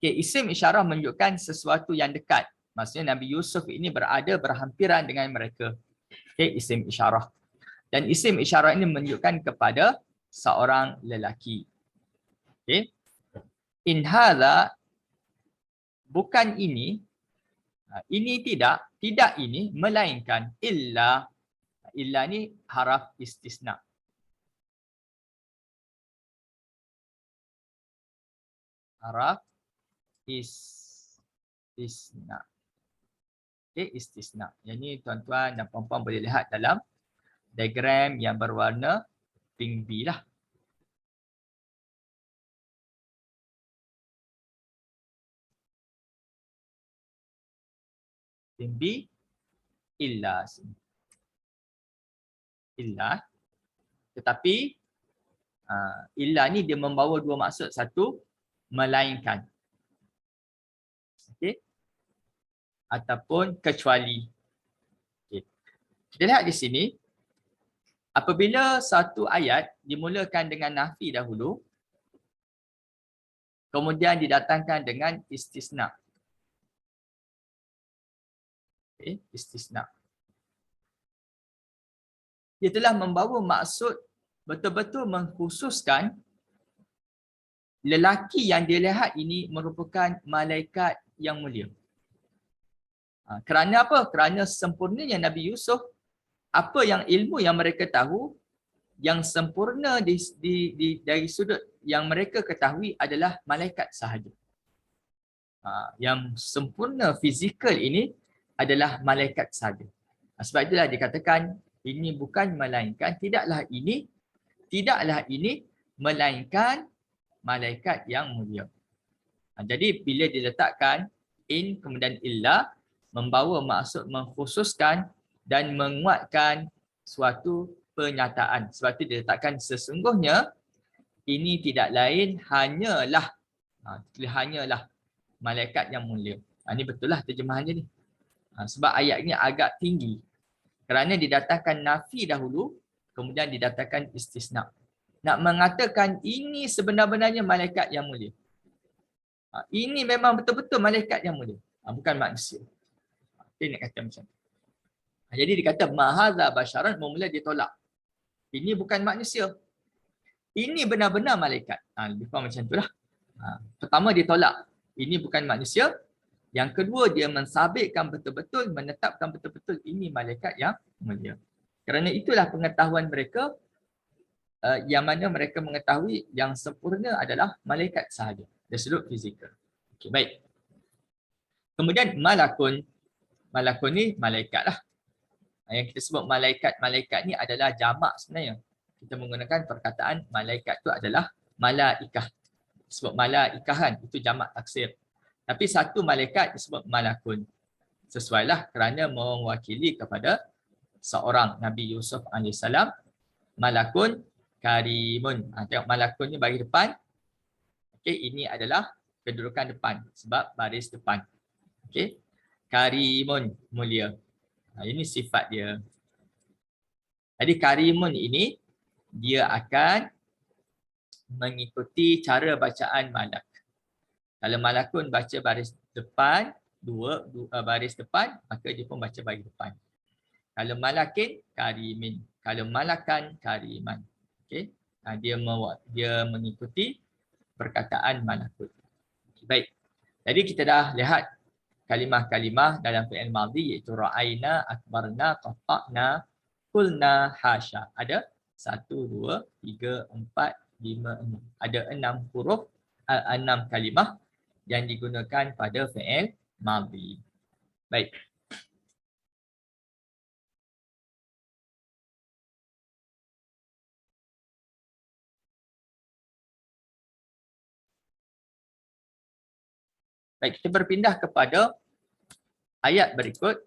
Okay, isim isyarah menunjukkan sesuatu yang dekat. Maksudnya Nabi Yusuf ini berhampiran dengan mereka. Okay, isim isyarah. Dan isim isyarah ini menunjukkan kepada seorang lelaki. Okay. In hadza, bukan ini tidak ini, melainkan illa. Illa ni haraf istisna. Haraf istisna. Okay, istisna. Yang ni tuan-tuan dan puan-puan boleh lihat dalam diagram yang berwarna pink B lah. Pink B, illa. Illa. Tetapi illa ni dia membawa dua maksud. Satu, melainkan. Okay. Ataupun kecuali. Okay. Kita lihat di sini. Apabila satu ayat dimulakan dengan nafi dahulu, kemudian didatangkan dengan istisna. Okay. Istisna. Dia telah membawa maksud betul-betul mengkhususkan lelaki yang dilihat ini merupakan malaikat yang mulia. Kerana apa? Kerana sempurnanya Nabi Yusuf, apa yang ilmu yang mereka tahu, yang sempurna dari sudut yang mereka ketahui adalah malaikat sahaja. Yang sempurna fizikal ini adalah malaikat sahaja. Sebab itulah dikatakan ini bukan melainkan, tidaklah ini melainkan malaikat yang mulia. Jadi bila diletakkan in kemudian illa, membawa maksud mengkhususkan dan menguatkan suatu pernyataan. Sebab itu diletakkan sesungguhnya ini tidak lain hanyalah malaikat yang mulia. Ini betul lah terjemahannya ni. Sebab ayat ini agak tinggi. Kerana didatangkan nafi dahulu, kemudian didatangkan istisna. Nak mengatakan ini sebenar-benarnya malaikat yang mulia. Ini memang betul-betul malaikat yang mulia. Bukan manusia. Dia nak kata macam tu. Jadi dikata mahaza basyaran, mula ditolak. Ini bukan manusia. Ini benar-benar malaikat. Lebih kurang macam itulah. Pertama ditolak. Ini bukan manusia. Yang kedua dia mensabitkan betul-betul, menetapkan betul-betul ini malaikat yang mulia. Kerana itulah pengetahuan mereka yang mana mereka mengetahui yang sempurna adalah malaikat sahaja. Dari sudut fizikal. Okay, baik. Kemudian malakun. Malakun ni malaikat lah. Yang kita sebut malaikat ni adalah jamak sebenarnya. Kita menggunakan perkataan malaikat tu adalah malaikah. Sebut malaikah kan, itu jamak taksir. Tapi satu malaikat disebut malakun. Sesuailah kerana mewakili kepada seorang Nabi Yusuf AS. Malakun karimun. Tengok malakun ni bagi depan. Okay, ini adalah kedudukan depan sebab baris depan. Okay. Karimun, mulia. Ini sifat dia. Jadi karimun ini dia akan mengikuti cara bacaan malak. Kalau malakun baca baris depan, dua baris depan, maka dia pun baca baris depan. Kalau malakin, karimin. Kalau malakan, kariman. Okay. Dia mengikuti perkataan malakun. Baik. Jadi kita dah lihat kalimah-kalimah dalam fi'il madhi iaitu ra'aina, akbarna, qata'na, qulna, hasya. Ada 1, 2, 3, 4, 5, 6. Ada 6 huruf, 6 kalimah yang digunakan pada fi'il madhi. Baik. Baik, kita berpindah kepada ayat berikut,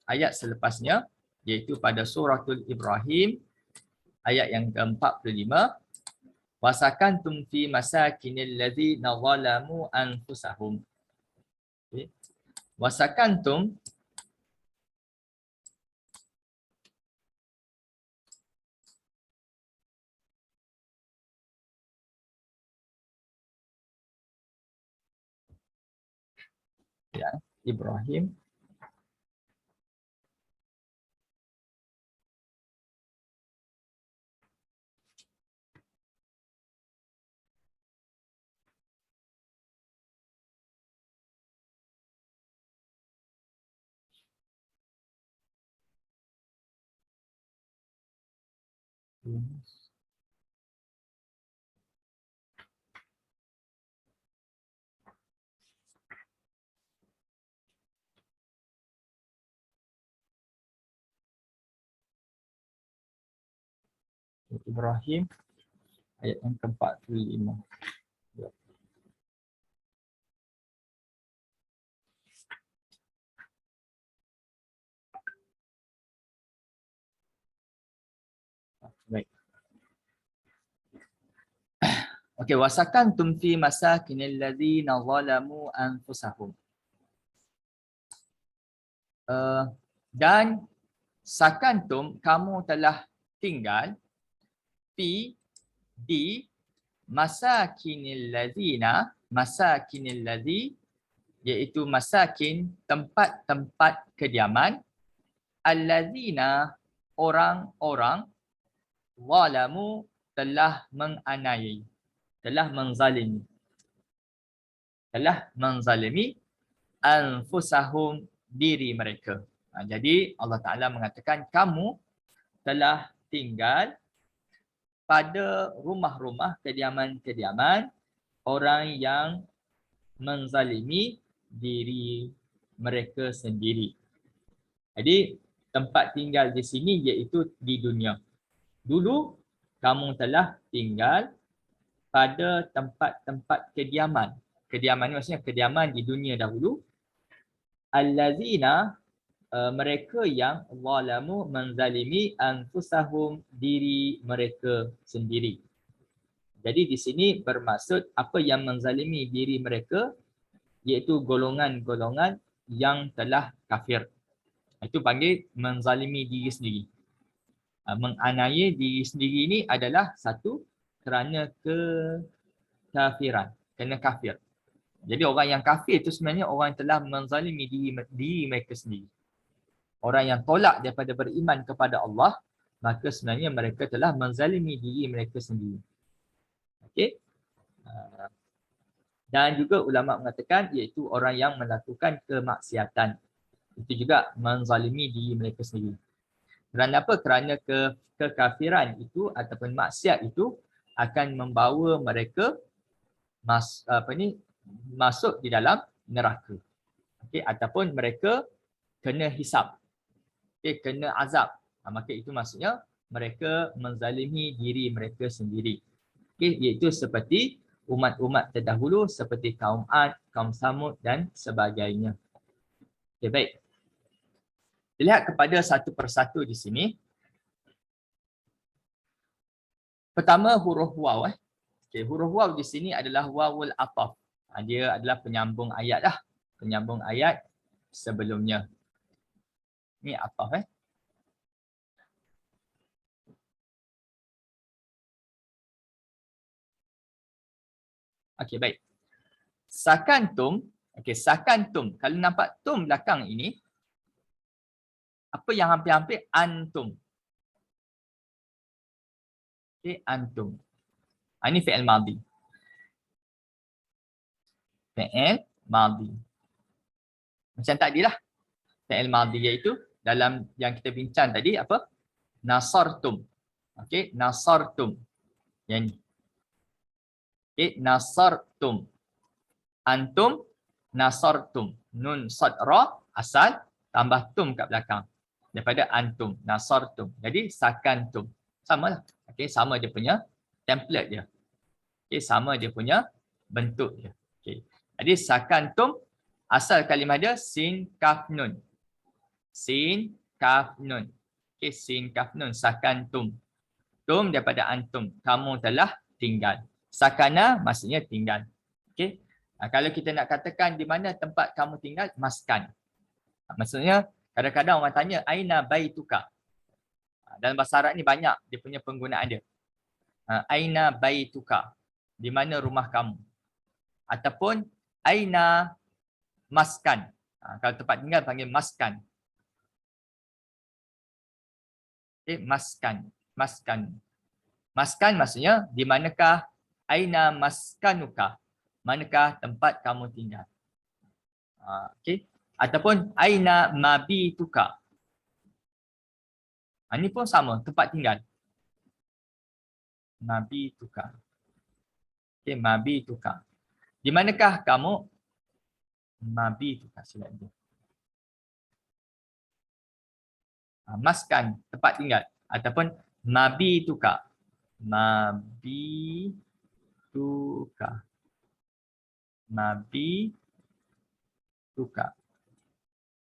ayat selepasnya, iaitu pada suratul Ibrahim, ayat yang ke-45. Wasakantum fi masakinil ladzina zalamu anfusahum. Okay. Wasakantum ya, Ibrahim. Ibrahim ayat yang ke-45. Baik. Okey, wasakantum fi masakinil ladzina zalamu anfusahum. Dan sakantum, kamu telah tinggal di masakinil ladzi, iaitu masakin, tempat-tempat kediaman, alladzina, orang-orang, zalamu, telah menganiayai, telah menzalimi anfusahum, diri mereka. Jadi Allah Ta'ala mengatakan kamu telah tinggal pada rumah-rumah, kediaman-kediaman orang yang menzalimi diri mereka sendiri. Jadi tempat tinggal di sini iaitu di dunia. Dulu kamu telah tinggal pada tempat-tempat kediaman. Kediaman ni maksudnya kediaman di dunia dahulu. Allazina, mereka yang zalamu, menzalimi anfusahum, diri mereka sendiri. Jadi di sini bermaksud apa yang menzalimi diri mereka iaitu golongan-golongan yang telah kafir. Itu panggil menzalimi diri sendiri. Menganiaya diri sendiri ini adalah satu kerana kekafiran, kerana kafir. Jadi orang yang kafir itu sebenarnya orang yang telah menzalimi diri mereka sendiri. Orang yang tolak daripada beriman kepada Allah, maka sebenarnya mereka telah menzalimi diri mereka sendiri. Okey. Dan juga ulama mengatakan iaitu orang yang melakukan kemaksiatan. Itu juga menzalimi diri mereka sendiri. Kerana apa? Kerana kekafiran itu ataupun maksiat itu akan membawa mereka masuk di dalam neraka. Okey, ataupun mereka kena hisab. Okey, kena azab. Maka itu maksudnya mereka menzalimi diri mereka sendiri. Okey, iaitu seperti umat-umat terdahulu seperti kaum Ad, kaum Samud dan sebagainya. Okey, baik. Lihat kepada satu persatu di sini. Pertama huruf waw. Okey, huruf waw di sini adalah wawul ataf. Dia adalah penyambung ayat lah. Penyambung ayat sebelumnya. Ni ataf . Okey, baik. Sakantum. Okey, sakantum. Kalau nampak tum belakang ini, apa yang hampir-hampir? Antum. Okey, antum. Ini fi'il madhi. Fi'il madhi. Macam tadi lah. Fi'il madhi iaitu dalam yang kita bincang tadi apa? Nasartum. Okey, nasartum. Yang ni. Okey, nasartum. Antum, nasartum. Nun sad ra asal, tambah tum kat belakang. Daripada antum, nasartum. Jadi sakantum. Sama lah. Okey, sama dia punya template dia. Okey, sama dia punya bentuk dia. Okey. Jadi sakantum, asal kalimah dia sin kaf nun. Sin kaf nun. Okey, sin kaf nun, sakantum. Tum daripada antum, kamu telah tinggal. Sakana maksudnya tinggal. Okey. Kalau kita nak katakan di mana tempat kamu tinggal, maskan. Maksudnya kadang-kadang orang tanya aina baituka. Dalam bahasa Arab ni banyak dia punya penggunaan dia. Aina baituka. Di mana rumah kamu? Ataupun aina maskan. Kalau tempat tinggal panggil maskan. Okay, maskan. Maskan. Maskan maksudnya di manakah? Aina maskanuka. Manakah tempat kamu tinggal? Okey. Ataupun aina mabituka. Ini pun sama, tempat tinggal. Mabituka. Okey, mabituka. Di manakah kamu? Mabituka, silap dia. Maskan, tempat tinggal. Ataupun mabituka. Mabituka. Mabituka.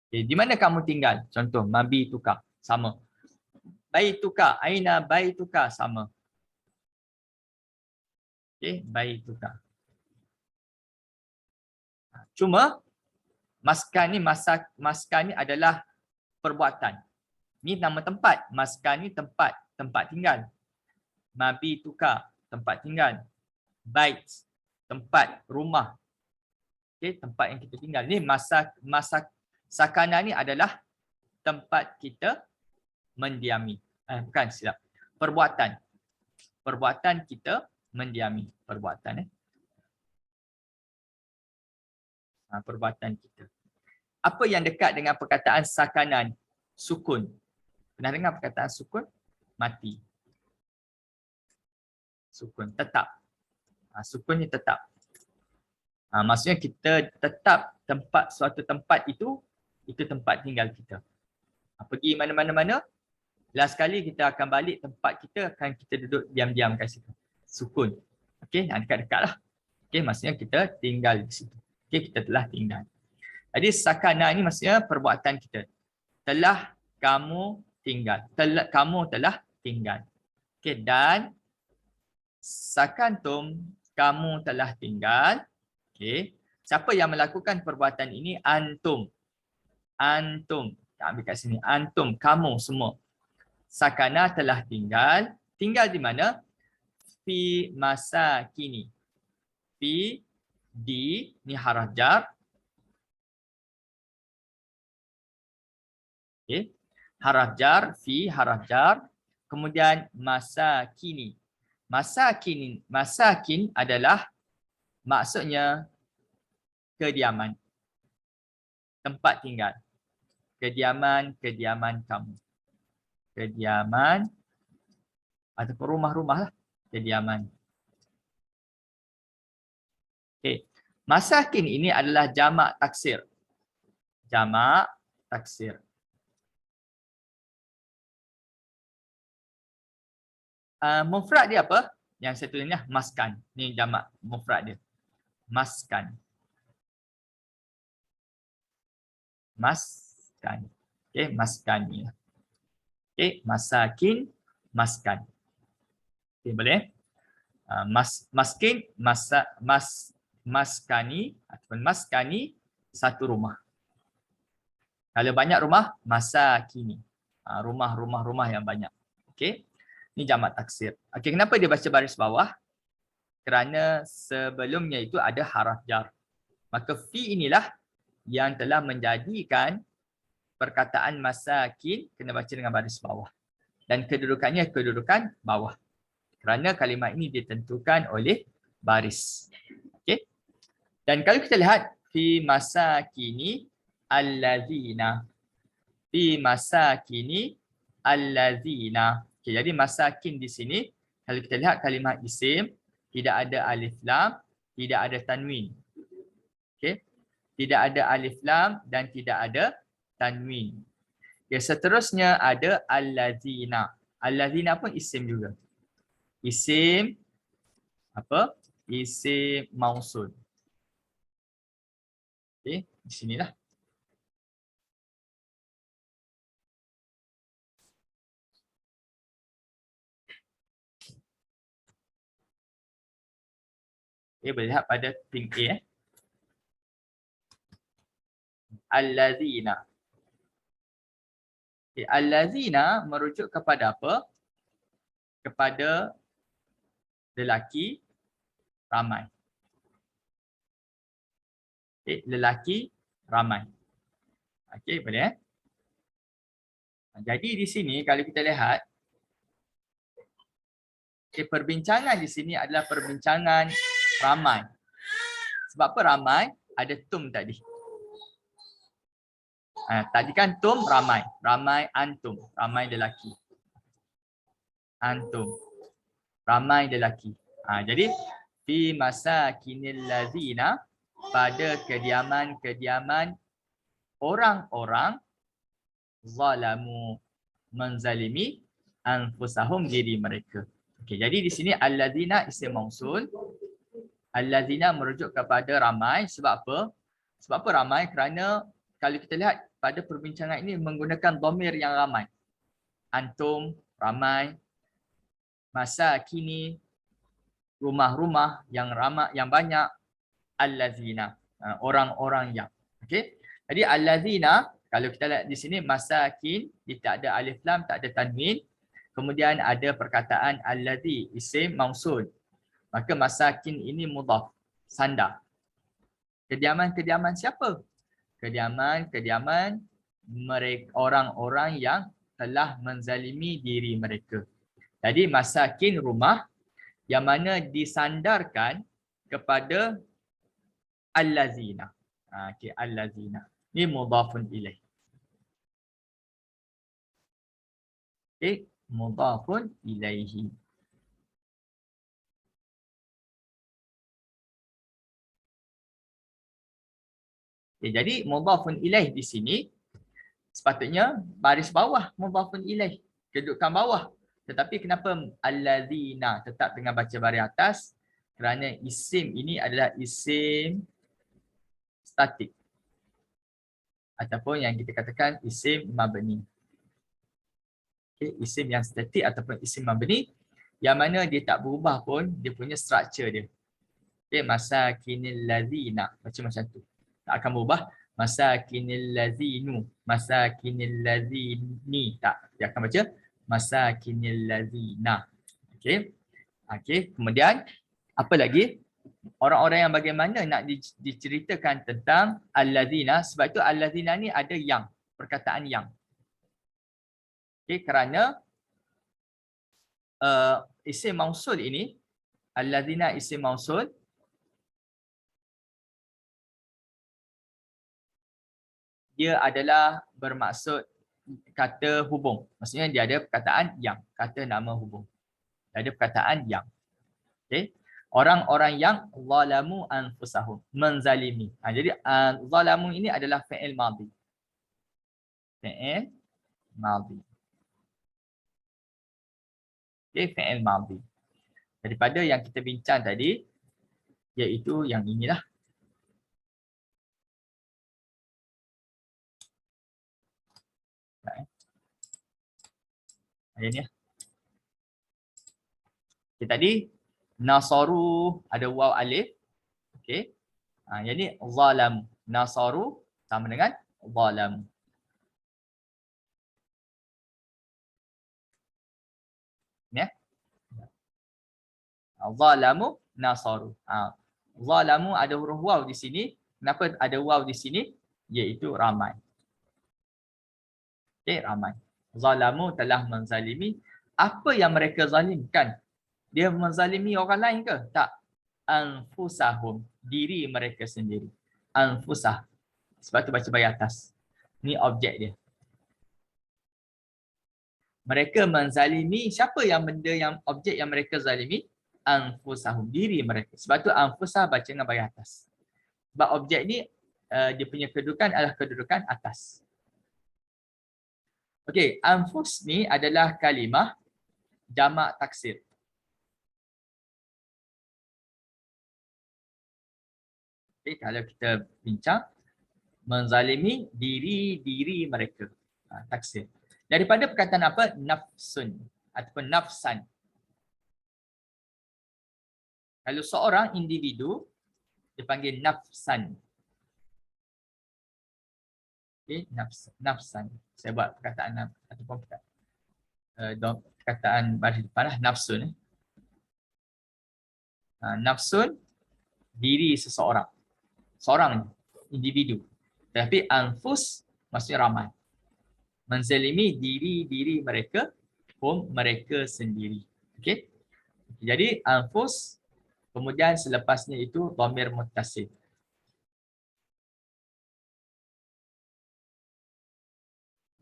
Okay, di mana kamu tinggal? Contoh, mabituka. Sama. Baituka. Aina baituka. Sama. Okay, baituka. Cuma, maskan ni adalah perbuatan. Ni nama tempat. Maskan ni tempat tinggal. Mabituka, tempat tinggal. Bait, tempat, rumah. Okay, tempat yang kita tinggal. Ni sakana ni adalah tempat kita mendiami. Bukan, silap. Perbuatan. Perbuatan kita mendiami. Perbuatan. Perbuatan kita. Apa yang dekat dengan perkataan sakanan? Sukun. Pernah dengar perkataan sukun? Mati. Sukun, tetap. Sukun ni tetap. Maksudnya kita tetap suatu tempat itu tempat tinggal kita. Pergi mana-mana, last kali kita akan balik tempat kita, akan kita duduk diam-diam kat situ. Sukun. Okey, dekat-dekat lah. Okey, maksudnya kita tinggal di situ. Okey, kita telah tinggal. Jadi sakana ni maksudnya perbuatan kita. Telah kamu tinggal. Kamu telah tinggal. Okey, dan sakantum, kamu telah tinggal. Okey. Siapa yang melakukan perbuatan ini? Antum. Antum. Kita ambil kat sini. Antum, kamu semua. Sakana telah tinggal. Tinggal di mana? Fi masa kini. Fi, di, ni haraf jar. Okay. Haraf jar, fi, haraf jar. Kemudian masa kini. Masa kin adalah maksudnya kediaman. Tempat tinggal. Kediaman kamu. Kediaman ataupun rumah-rumah lah. Kediaman. Okay. Masakin ini adalah jamak taksir. Jamak taksir. Mufrad dia apa? Yang saya tulis ni maskan. Ni jamak mufrad dia. Maskan. Maskan. Okey, maskan ni. Okey, masakin, maskan. Okey, boleh? Maskin, maskani ataupun maskani, satu rumah. Kalau banyak rumah, masakini. Rumah-rumah yang banyak. Okey. Ini jamak taksir. Okey, kenapa dia baca baris bawah? Kerana sebelumnya itu ada haraf jar. Maka fi inilah yang telah menjadikan perkataan masakin kena baca dengan baris bawah. Dan kedudukannya kedudukan bawah. Kerana kalimat ini ditentukan oleh baris. Okey. Dan kalau kita lihat fi masakini allazina. Fi masakini allazina. Okay, jadi masakin di sini, kalau kita lihat kalimat isim, tidak ada alif lam, tidak ada tanwin. Okay. Tidak ada alif lam dan tidak ada tanwin. Okay, seterusnya ada allazina. Allazina pun isim juga. Isim apa? Isim mausul. Okay, di sinilah. Okay, boleh lihat pada pink A. Allazina. Okay, allazina merujuk kepada apa? Kepada lelaki ramai. Okay, lelaki ramai. Okey, boleh. Jadi di sini kalau kita lihat, okay, perbincangan di sini adalah perbincangan ramai. Sebab apa ramai? Ada tum tadi. Tadi kan tum ramai. Ramai antum. Ramai lelaki. Antum. Ramai lelaki. Jadi fi masakinil ladzina, pada kediaman-kediaman orang-orang zalamu, menzalimi anfusahum, diri mereka. Okey, jadi di sini allazina isim mausul. Allazina merujuk kepada ramai. Sebab apa? Sebab apa ramai? Kerana kalau kita lihat pada perbincangan ini menggunakan dhamir yang ramai. Antum, ramai, masa kini, rumah-rumah yang ramai, yang banyak, allazina, orang-orang yang. Okey. Jadi allazina, kalau kita lihat di sini masakin, dia tak ada alif lam, tak ada tanwin. Kemudian ada perkataan allazi, isim mausul. Maka masakin ini mudhaf, sandar. Kediaman-kediaman siapa? Kediaman-kediaman mereka, orang-orang yang telah menzalimi diri mereka. Jadi masakin rumah yang mana disandarkan kepada allazina. Okey, allazina. Ini mudhafun ilaih. Okey, mudhafun ilaihi. Okay, jadi mudhafun ilaih di sini sepatutnya baris bawah mudhafun ilaih, kedudukan bawah. Tetapi kenapa allazina tetap dengan baca baris atas? Kerana isim ini adalah isim statik ataupun yang kita katakan isim mabni. Okay, isim yang statik ataupun isim mabni yang mana dia tak berubah pun dia punya structure dia. Okay, masakinil ladzina macam tu. Tak akan berubah. Masakinil ladzinu, masakinil ladzini, tak. Dia akan baca masakinil ladzina. Okey. Okey, kemudian apa lagi? Orang-orang yang bagaimana nak diceritakan tentang alladzina, sebab itu alladzina ni ada yang, perkataan yang. Okey, kerana isim mausul ini, alladzina isim mausul, dia adalah bermaksud kata hubung. Maksudnya dia ada perkataan yang, kata nama hubung. Dia ada perkataan yang. Okey. Orang-orang yang zalamu anfusahum, menzalimi. Jadi zalamu ini adalah fi'il madhi. Fi'il madhi. Okey, fi'il madhi. Daripada yang kita bincang tadi, iaitu yang inilah. Yang ni. Okay, tadi nasaru ada waw alif. Okey. Yang ni zalam. Nasaru sama dengan zalam. Ya. Zalamu nasaru. Zalamu ada huruf waw di sini. Kenapa ada waw di sini? Iaitu ramai. Okey, ramai. Zalamu telah menzalimi. Apa yang mereka zalimkan? Dia menzalimi orang lain ke? Tak. Anfusahum. Diri mereka sendiri. Anfusah. Sebab tu baca bayi atas. Ni objek dia. Mereka menzalimi. Siapa yang benda yang objek yang mereka zalimi? Anfusahum. Diri mereka. Sebab tu anfusah baca dengan bayi atas. Sebab objek ni dia punya kedudukan adalah kedudukan atas. Okey, anfus ni adalah kalimah jamak taksir. Okay, kalau kita bincang, menzalimi diri-diri mereka. Taksir. Daripada perkataan apa? Nafsun ataupun nafsan. Kalau seorang individu, dipanggil nafsan. Okay, nafsan. Saya buat perkataan ataupun perkataan baris depan lah, nafsun. Nafsun, diri seseorang. Seorang individu. Tapi anfus maksudnya ramai. Menzalimi diri-diri mereka pun mereka sendiri. Okey. Jadi anfus, kemudian selepasnya itu dhamir muttasil.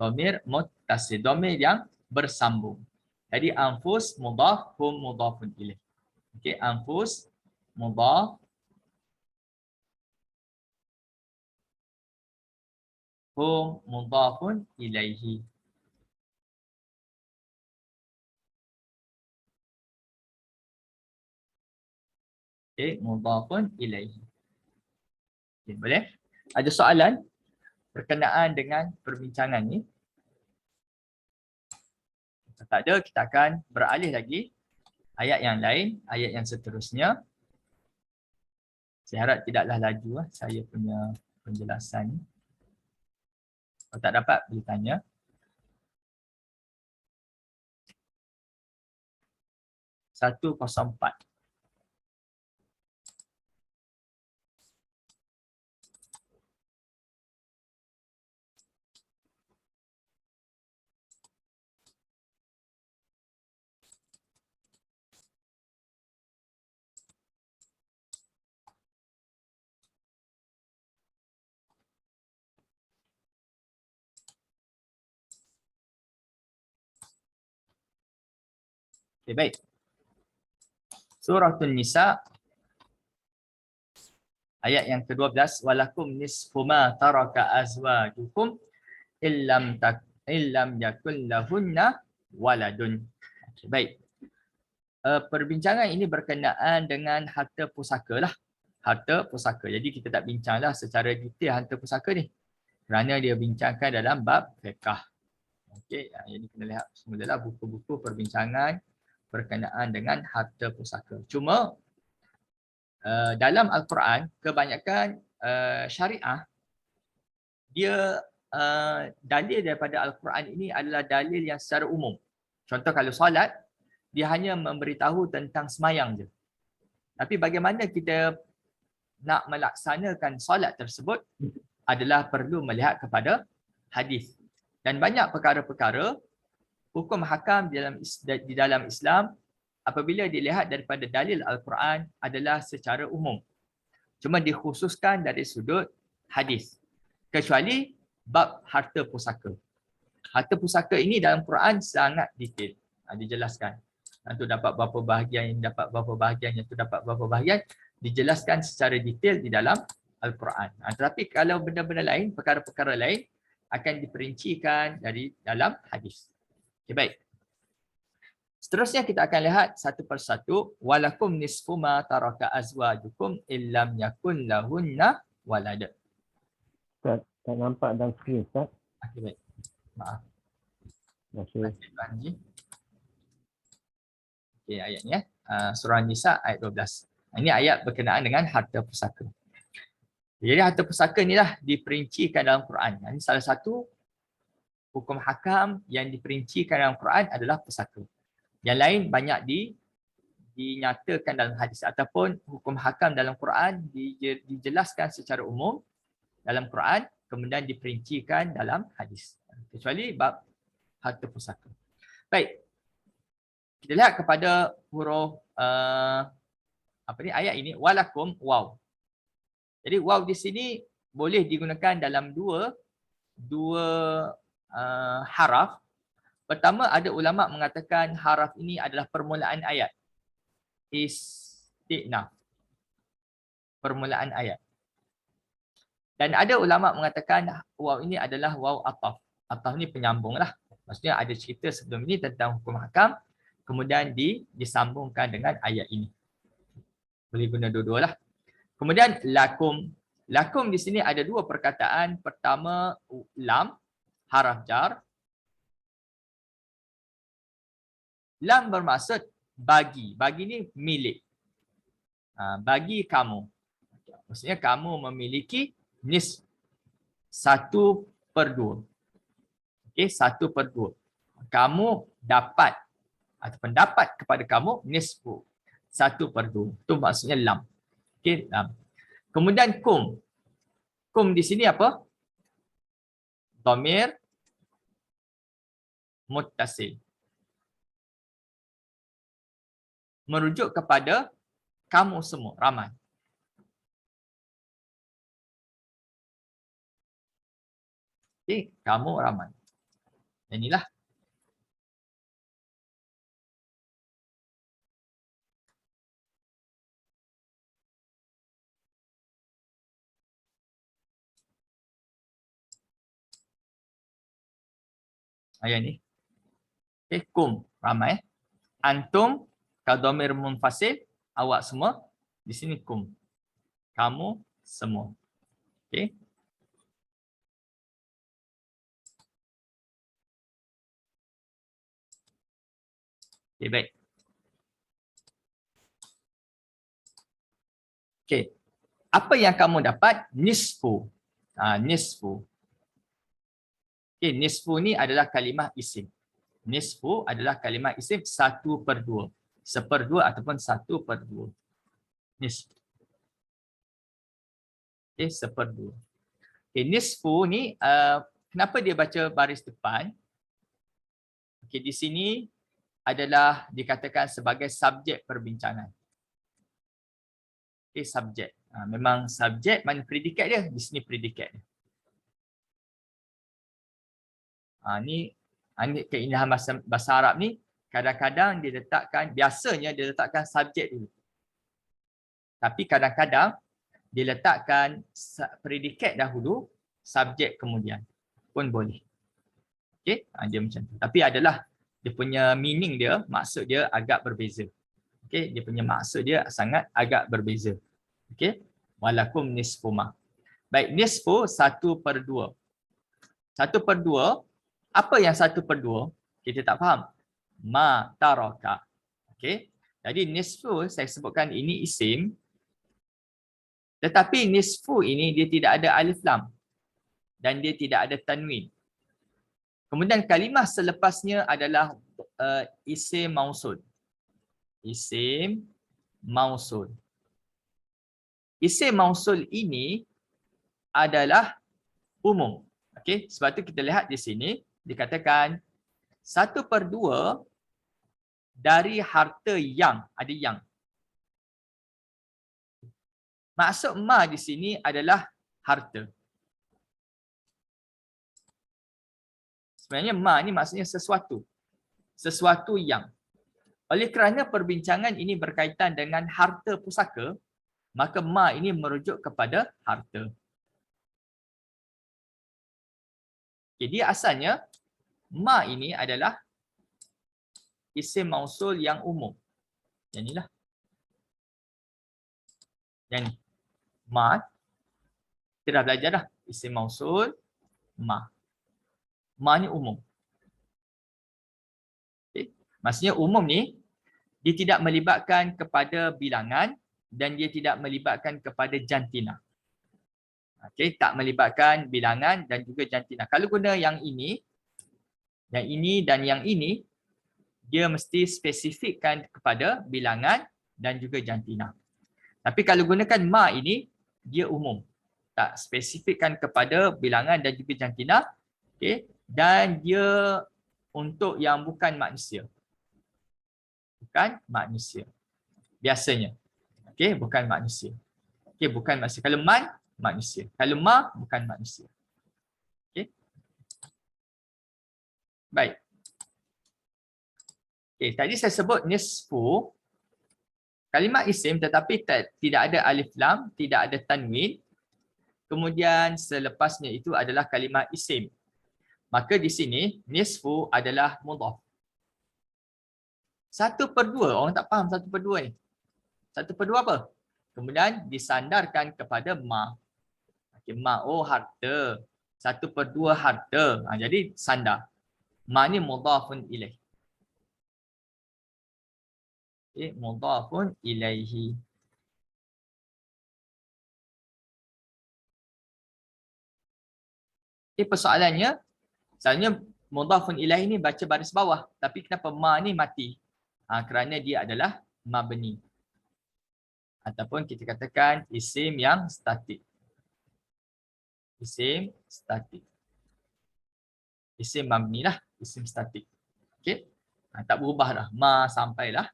Dhamir muttasil, dhamir yang bersambung. Jadi anfus mudhaf hum mudhafun ilaih. Okey, anfus mudhaf hum mudhafun ilaihi. Okey, mudhafun ilaihi. Okay, boleh? Ada soalan berkenaan dengan perbincangan ni? Kalau tak ada, kita akan beralih lagi ayat yang lain, ayat yang seterusnya. Saya harap tidaklah laju saya punya penjelasan ni. Kalau tak dapat, boleh tanya. Satu kosong empat. Okay, baik. Surah An-Nisa ayat yang ke-12, walakum nisfu ma taraka azwajukum illam yakul lahunna waladun. Okay, baik. Perbincangan ini berkenaan dengan harta pusaka lah. Harta pusaka. Jadi kita tak bincanglah secara detail harta pusaka ni. Kerana dia bincangkan dalam bab fiqh. Okey, jadi kena lihat semulalah buku-buku perbincangan berkenaan dengan harta pusaka. Cuma dalam Al-Quran, kebanyakan syariah, dia dalil daripada Al-Quran ini adalah dalil yang secara umum. Contoh kalau solat, dia hanya memberitahu tentang semayang je. Tapi bagaimana kita nak melaksanakan solat tersebut adalah perlu melihat kepada hadis. Dan banyak perkara-perkara hukum hakam di dalam Islam apabila dilihat daripada dalil Al-Quran adalah secara umum. Cuma dikhususkan dari sudut hadis. Kecuali bab harta pusaka. Harta pusaka ini dalam Quran sangat detail. Dijelaskan. Yang tu dapat berapa bahagian, yang dapat berapa bahagian, yang tu dapat berapa bahagian. Dijelaskan secara detail di dalam Al-Quran. Tetapi kalau benda-benda lain, perkara-perkara lain akan diperincikan dari dalam hadis. Okay, baik. Seterusnya kita akan lihat satu persatu. Walakum nisfu ma taraka azwajukum illam yakun lahunna walad.
Tak nampak dalam skrin, Ustaz.
Okay, baik. Maaf.
Terima kasih.
Okay, ayat ni surah Nisa ayat 12. Ini ayat berkenaan dengan harta pusaka. Jadi harta pusaka inilah diperincikan dalam Quran. Ini salah satu hukum hakam yang diperincikan dalam Quran adalah pusaka. Yang lain banyak dinyatakan dalam hadis ataupun hukum hakam dalam Quran dijelaskan secara umum dalam Quran kemudian diperincikan dalam hadis. Kecuali bab harta pusaka. Baik. Kita lihat kepada huruf ayat ini walakum waw. Jadi waw di sini boleh digunakan dalam dua haraf. Pertama, ada ulama mengatakan haraf ini adalah permulaan ayat. Istiqnaf. Permulaan ayat. Dan ada ulama mengatakan waw ini adalah waw ataf. Ataf ni penyambung lah. Maksudnya ada cerita sebelum ini tentang hukum hakam. Kemudian disambungkan dengan ayat ini. Boleh guna dua-dua lah. Kemudian lakum. Lakum di sini ada dua perkataan. Pertama, lam, haraf jar. Lam bermaksud bagi. Bagi ni milik. Bagi kamu. Maksudnya kamu memiliki nis 1/2. Okey, 1/2. Kamu dapat ataupun dapat kepada kamu nisfu 1/2. Itu maksudnya lam. Okey, lam. Kemudian kum. Kum di sini apa? Dhamir muttasil. Merujuk kepada kamu semua, ramai. Okey, kamu ramai. Inilah. Ayat ni. Okey, kum, ramai. Antum, kadhamir munfasil, awak semua. Di sini kum. Kamu semua. Okey. Okey, baik. Okey. Apa yang kamu dapat? Nisfu. Nisfu. Okey, nisfu ni adalah kalimah isim. Nisfu adalah kalimah isim 1/2. 1/2 ataupun 1/2. Nisfu. Okey, 1/2. Okey, nisfu ni kenapa dia baca baris depan? Okey, di sini adalah dikatakan sebagai subjek perbincangan. Okey, subjek. Memang subjek mana predikat dia? Di sini predikat dia. Ni keindahan bahasa Arab ni, kadang-kadang dia letakkan, biasanya dia letakkan subjek dulu. Tapi kadang-kadang dia letakkan predikat dahulu, subjek kemudian pun boleh. Okey, dia macam tu. Tapi adalah dia punya meaning dia, maksud dia agak berbeza. Okey, dia punya maksud dia sangat agak berbeza. Okey, walakum nisfu ma. Baik, nisfu 1/2. 1/2, apa yang 1/2? Kita tak faham. Ma taraka. Okey. Jadi nisfu saya sebutkan ini isim. Tetapi nisfu ini dia tidak ada alif lam dan dia tidak ada tanwin. Kemudian kalimah selepasnya adalah isim mausul. Isim mausul. Isim mausul ini adalah umum. Okey, sebab tu kita lihat di sini dikatakan 1/2 dari harta yang, ada yang. Maksud ma di sini adalah harta. Sebenarnya ma ni maksudnya sesuatu. Sesuatu yang. Oleh kerana perbincangan ini berkaitan dengan harta pusaka, maka ma ini merujuk kepada harta. Jadi asalnya ma ini adalah isim mausul yang umum. Yang inilah. Yang ni. Ma. Kita dah belajar dah. Isim mausul, ma. Ma ni umum. Okay. Maksudnya umum ni, dia tidak melibatkan kepada bilangan dan dia tidak melibatkan kepada jantina. Okay. Tak melibatkan bilangan dan juga jantina. Kalau guna yang ini dan yang ini, dia mesti spesifikkan kepada bilangan dan juga jantina. Tapi kalau gunakan ma ini, dia umum. Tak spesifikkan kepada bilangan dan juga jantina. Okay. Dan dia untuk yang bukan manusia. Bukan manusia. Biasanya. Okay. Bukan manusia. Okay. Bukan manusia. Kalau man, manusia. Kalau ma, bukan manusia. Okay. Baik. Okay. Tadi saya sebut nisfu. Kalimat isim tetapi tidak ada alif lam, tidak ada tanwin. Kemudian selepasnya itu adalah kalimat isim. Maka di sini nisfu adalah mudhaf. 1/2, orang tak faham 1/2 ni. 1/2 apa? Kemudian disandarkan kepada ma. Okay, ma, oh harta. 1/2 harta. Jadi sandar. Ma ni mudhafun ilaih. Okay, mudhafun ilaihi. Okay, persoalannya, misalnya mudhafun ilaih ni baca baris bawah. Tapi kenapa ma ni mati? Kerana dia adalah mabni. Ataupun kita katakan isim yang statik. Isim statik. Isim mabni lah. Isim statik. Okay. Tak berubah dah. Ma sampailah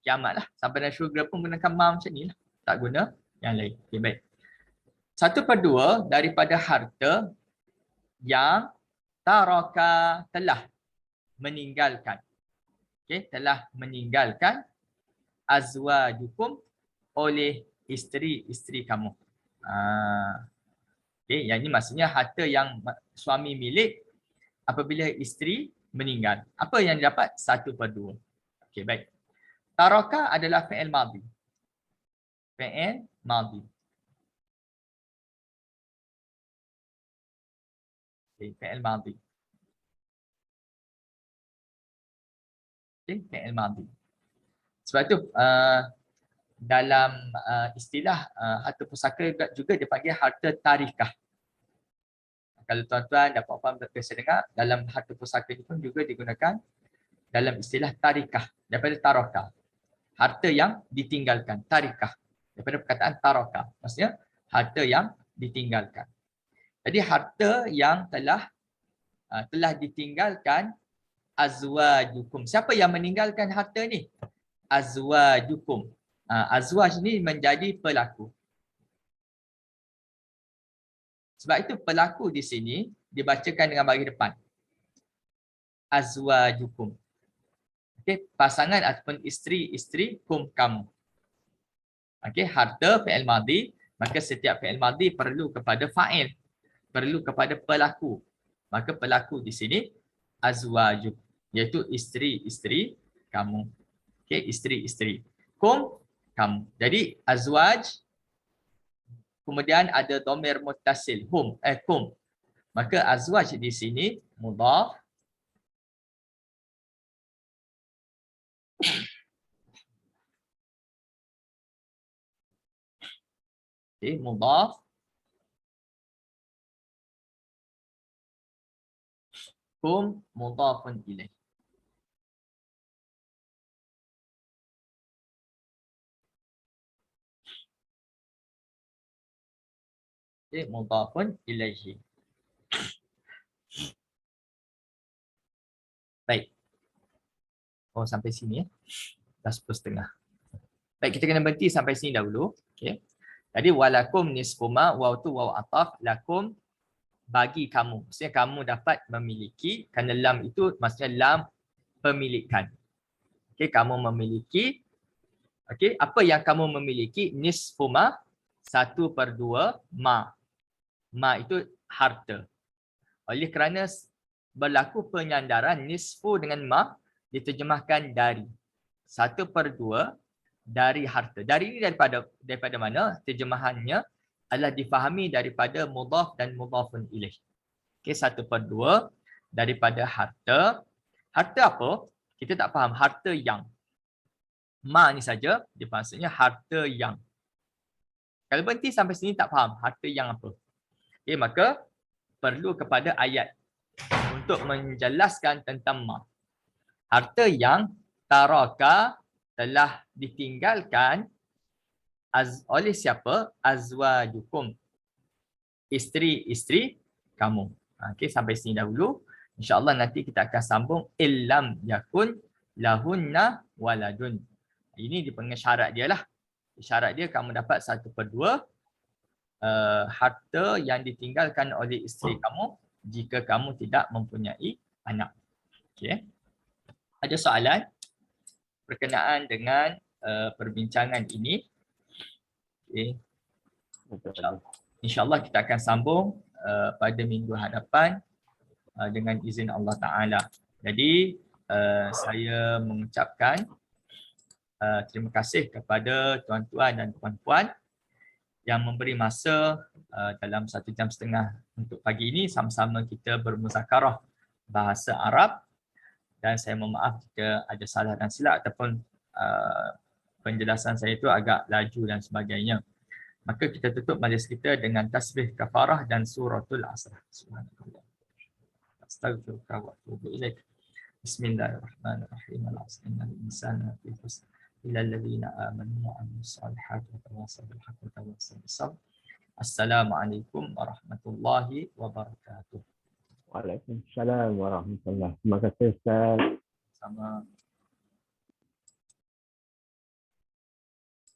kiamat lah. Sampai dalam syurga pun gunakan ma macam ni lah. Tak guna yang lain. Okay, baik. 1/2 daripada harta yang taraka telah meninggalkan. Okay, telah meninggalkan azwajukum oleh isteri-isteri kamu. Okay, yang ini maksudnya harta yang suami milik apabila isteri meninggal. Apa yang didapat? 1/2. Okay, baik. Taraka adalah fi'il madhi. fi'il madhi. Okay, fi'il madhi. Okay, fi'il madhi. Sebab tu dalam istilah harta pusaka juga dipanggil harta tarikah. Kalau tuan-tuan dan puan-puan biasa dengar, dalam harta pusaka itu pun juga digunakan dalam istilah tarikah daripada taroka. Harta yang ditinggalkan, tarikah daripada perkataan taroka. Maksudnya harta yang ditinggalkan. Jadi harta yang telah ditinggalkan azwajukum. Siapa yang meninggalkan harta ni? Azwajukum. Azwaj ni menjadi pelaku. Sebab itu pelaku di sini dibacakan dengan bagi depan. Azwajukum. Okey, pasangan ataupun isteri kum kamu. Okey, harta fi'il madhi, maka setiap fi'il madhi perlu kepada fa'il, perlu kepada pelaku. Maka pelaku di sini azwajuk, iaitu isteri kamu. Okey, isteri kum kamu. Jadi azwaj, kemudian ada dhamir muttasil hum, kum. Maka azwaj di sini mudhaf, okay, mudhaf, kum mudhafun ilaih. Okay, mudhafun ilaihi. Baik. Oh, sampai sini ya. Dah 10.30. Baik, kita kena berhenti sampai sini dahulu. Okey. Jadi walakum nisfuma, waw tu waw ataf, lakum bagi kamu. Maksudnya kamu dapat memiliki, kerana lam itu maksudnya lam pemilikan. Okey, kamu memiliki. Okey, apa yang kamu memiliki? Nisfuma 1/2 ma. Ma itu harta. Oleh kerana berlaku penyandaran nisfu dengan ma diterjemahkan dari. 1/2 dari harta. Dari ini daripada mana? Terjemahannya adalah difahami daripada mudhaf dan mudhafun ilaih. Okey, 1/2 daripada harta. Harta apa? Kita tak faham. Harta yang. Ma ni saja, dia maksudnya harta yang. Kalau berhenti sampai sini tak faham harta yang apa. Okey, maka perlu kepada ayat untuk menjelaskan tentang ma. Harta yang taraka telah ditinggalkan oleh siapa? Azwajukum. Isteri-isteri kamu. Okey, sampai sini dahulu. InsyaAllah nanti kita akan sambung illam yakun lahunna waladun. Ini dipanggil syarat dia lah. Syarat dia kamu dapat 1/2 harta yang ditinggalkan oleh isteri kamu jika kamu tidak mempunyai anak. Okey. Ada soalan berkenaan dengan perbincangan ini? Okey. InsyaAllah kita akan sambung pada minggu hadapan dengan izin Allah Ta'ala. Jadi saya mengucapkan terima kasih kepada tuan-tuan dan puan-puan yang memberi masa dalam 1.5 jam untuk pagi ini sama-sama kita bermuzakarah bahasa Arab, dan saya mohon maaf jika ada salah dan silap ataupun penjelasan saya itu agak laju dan sebagainya. Maka kita tutup majlis kita dengan tasbih kafarah dan suratul asr. Subhanallah. Astaghfirullah wa atubu ilaik. Bismillahirrahmanirrahim. Al-asr innal insana lafi khusr illa alladhina amanu wa amilus solihati wa tawassaw bil haqqi wa tawassaw bis sabr. Assalamualaikum warahmatullahi wabarakatuh.
Waalaikumsalam warahmatullahi wabarakatuh. Terima kasih Ustaz.
Sama.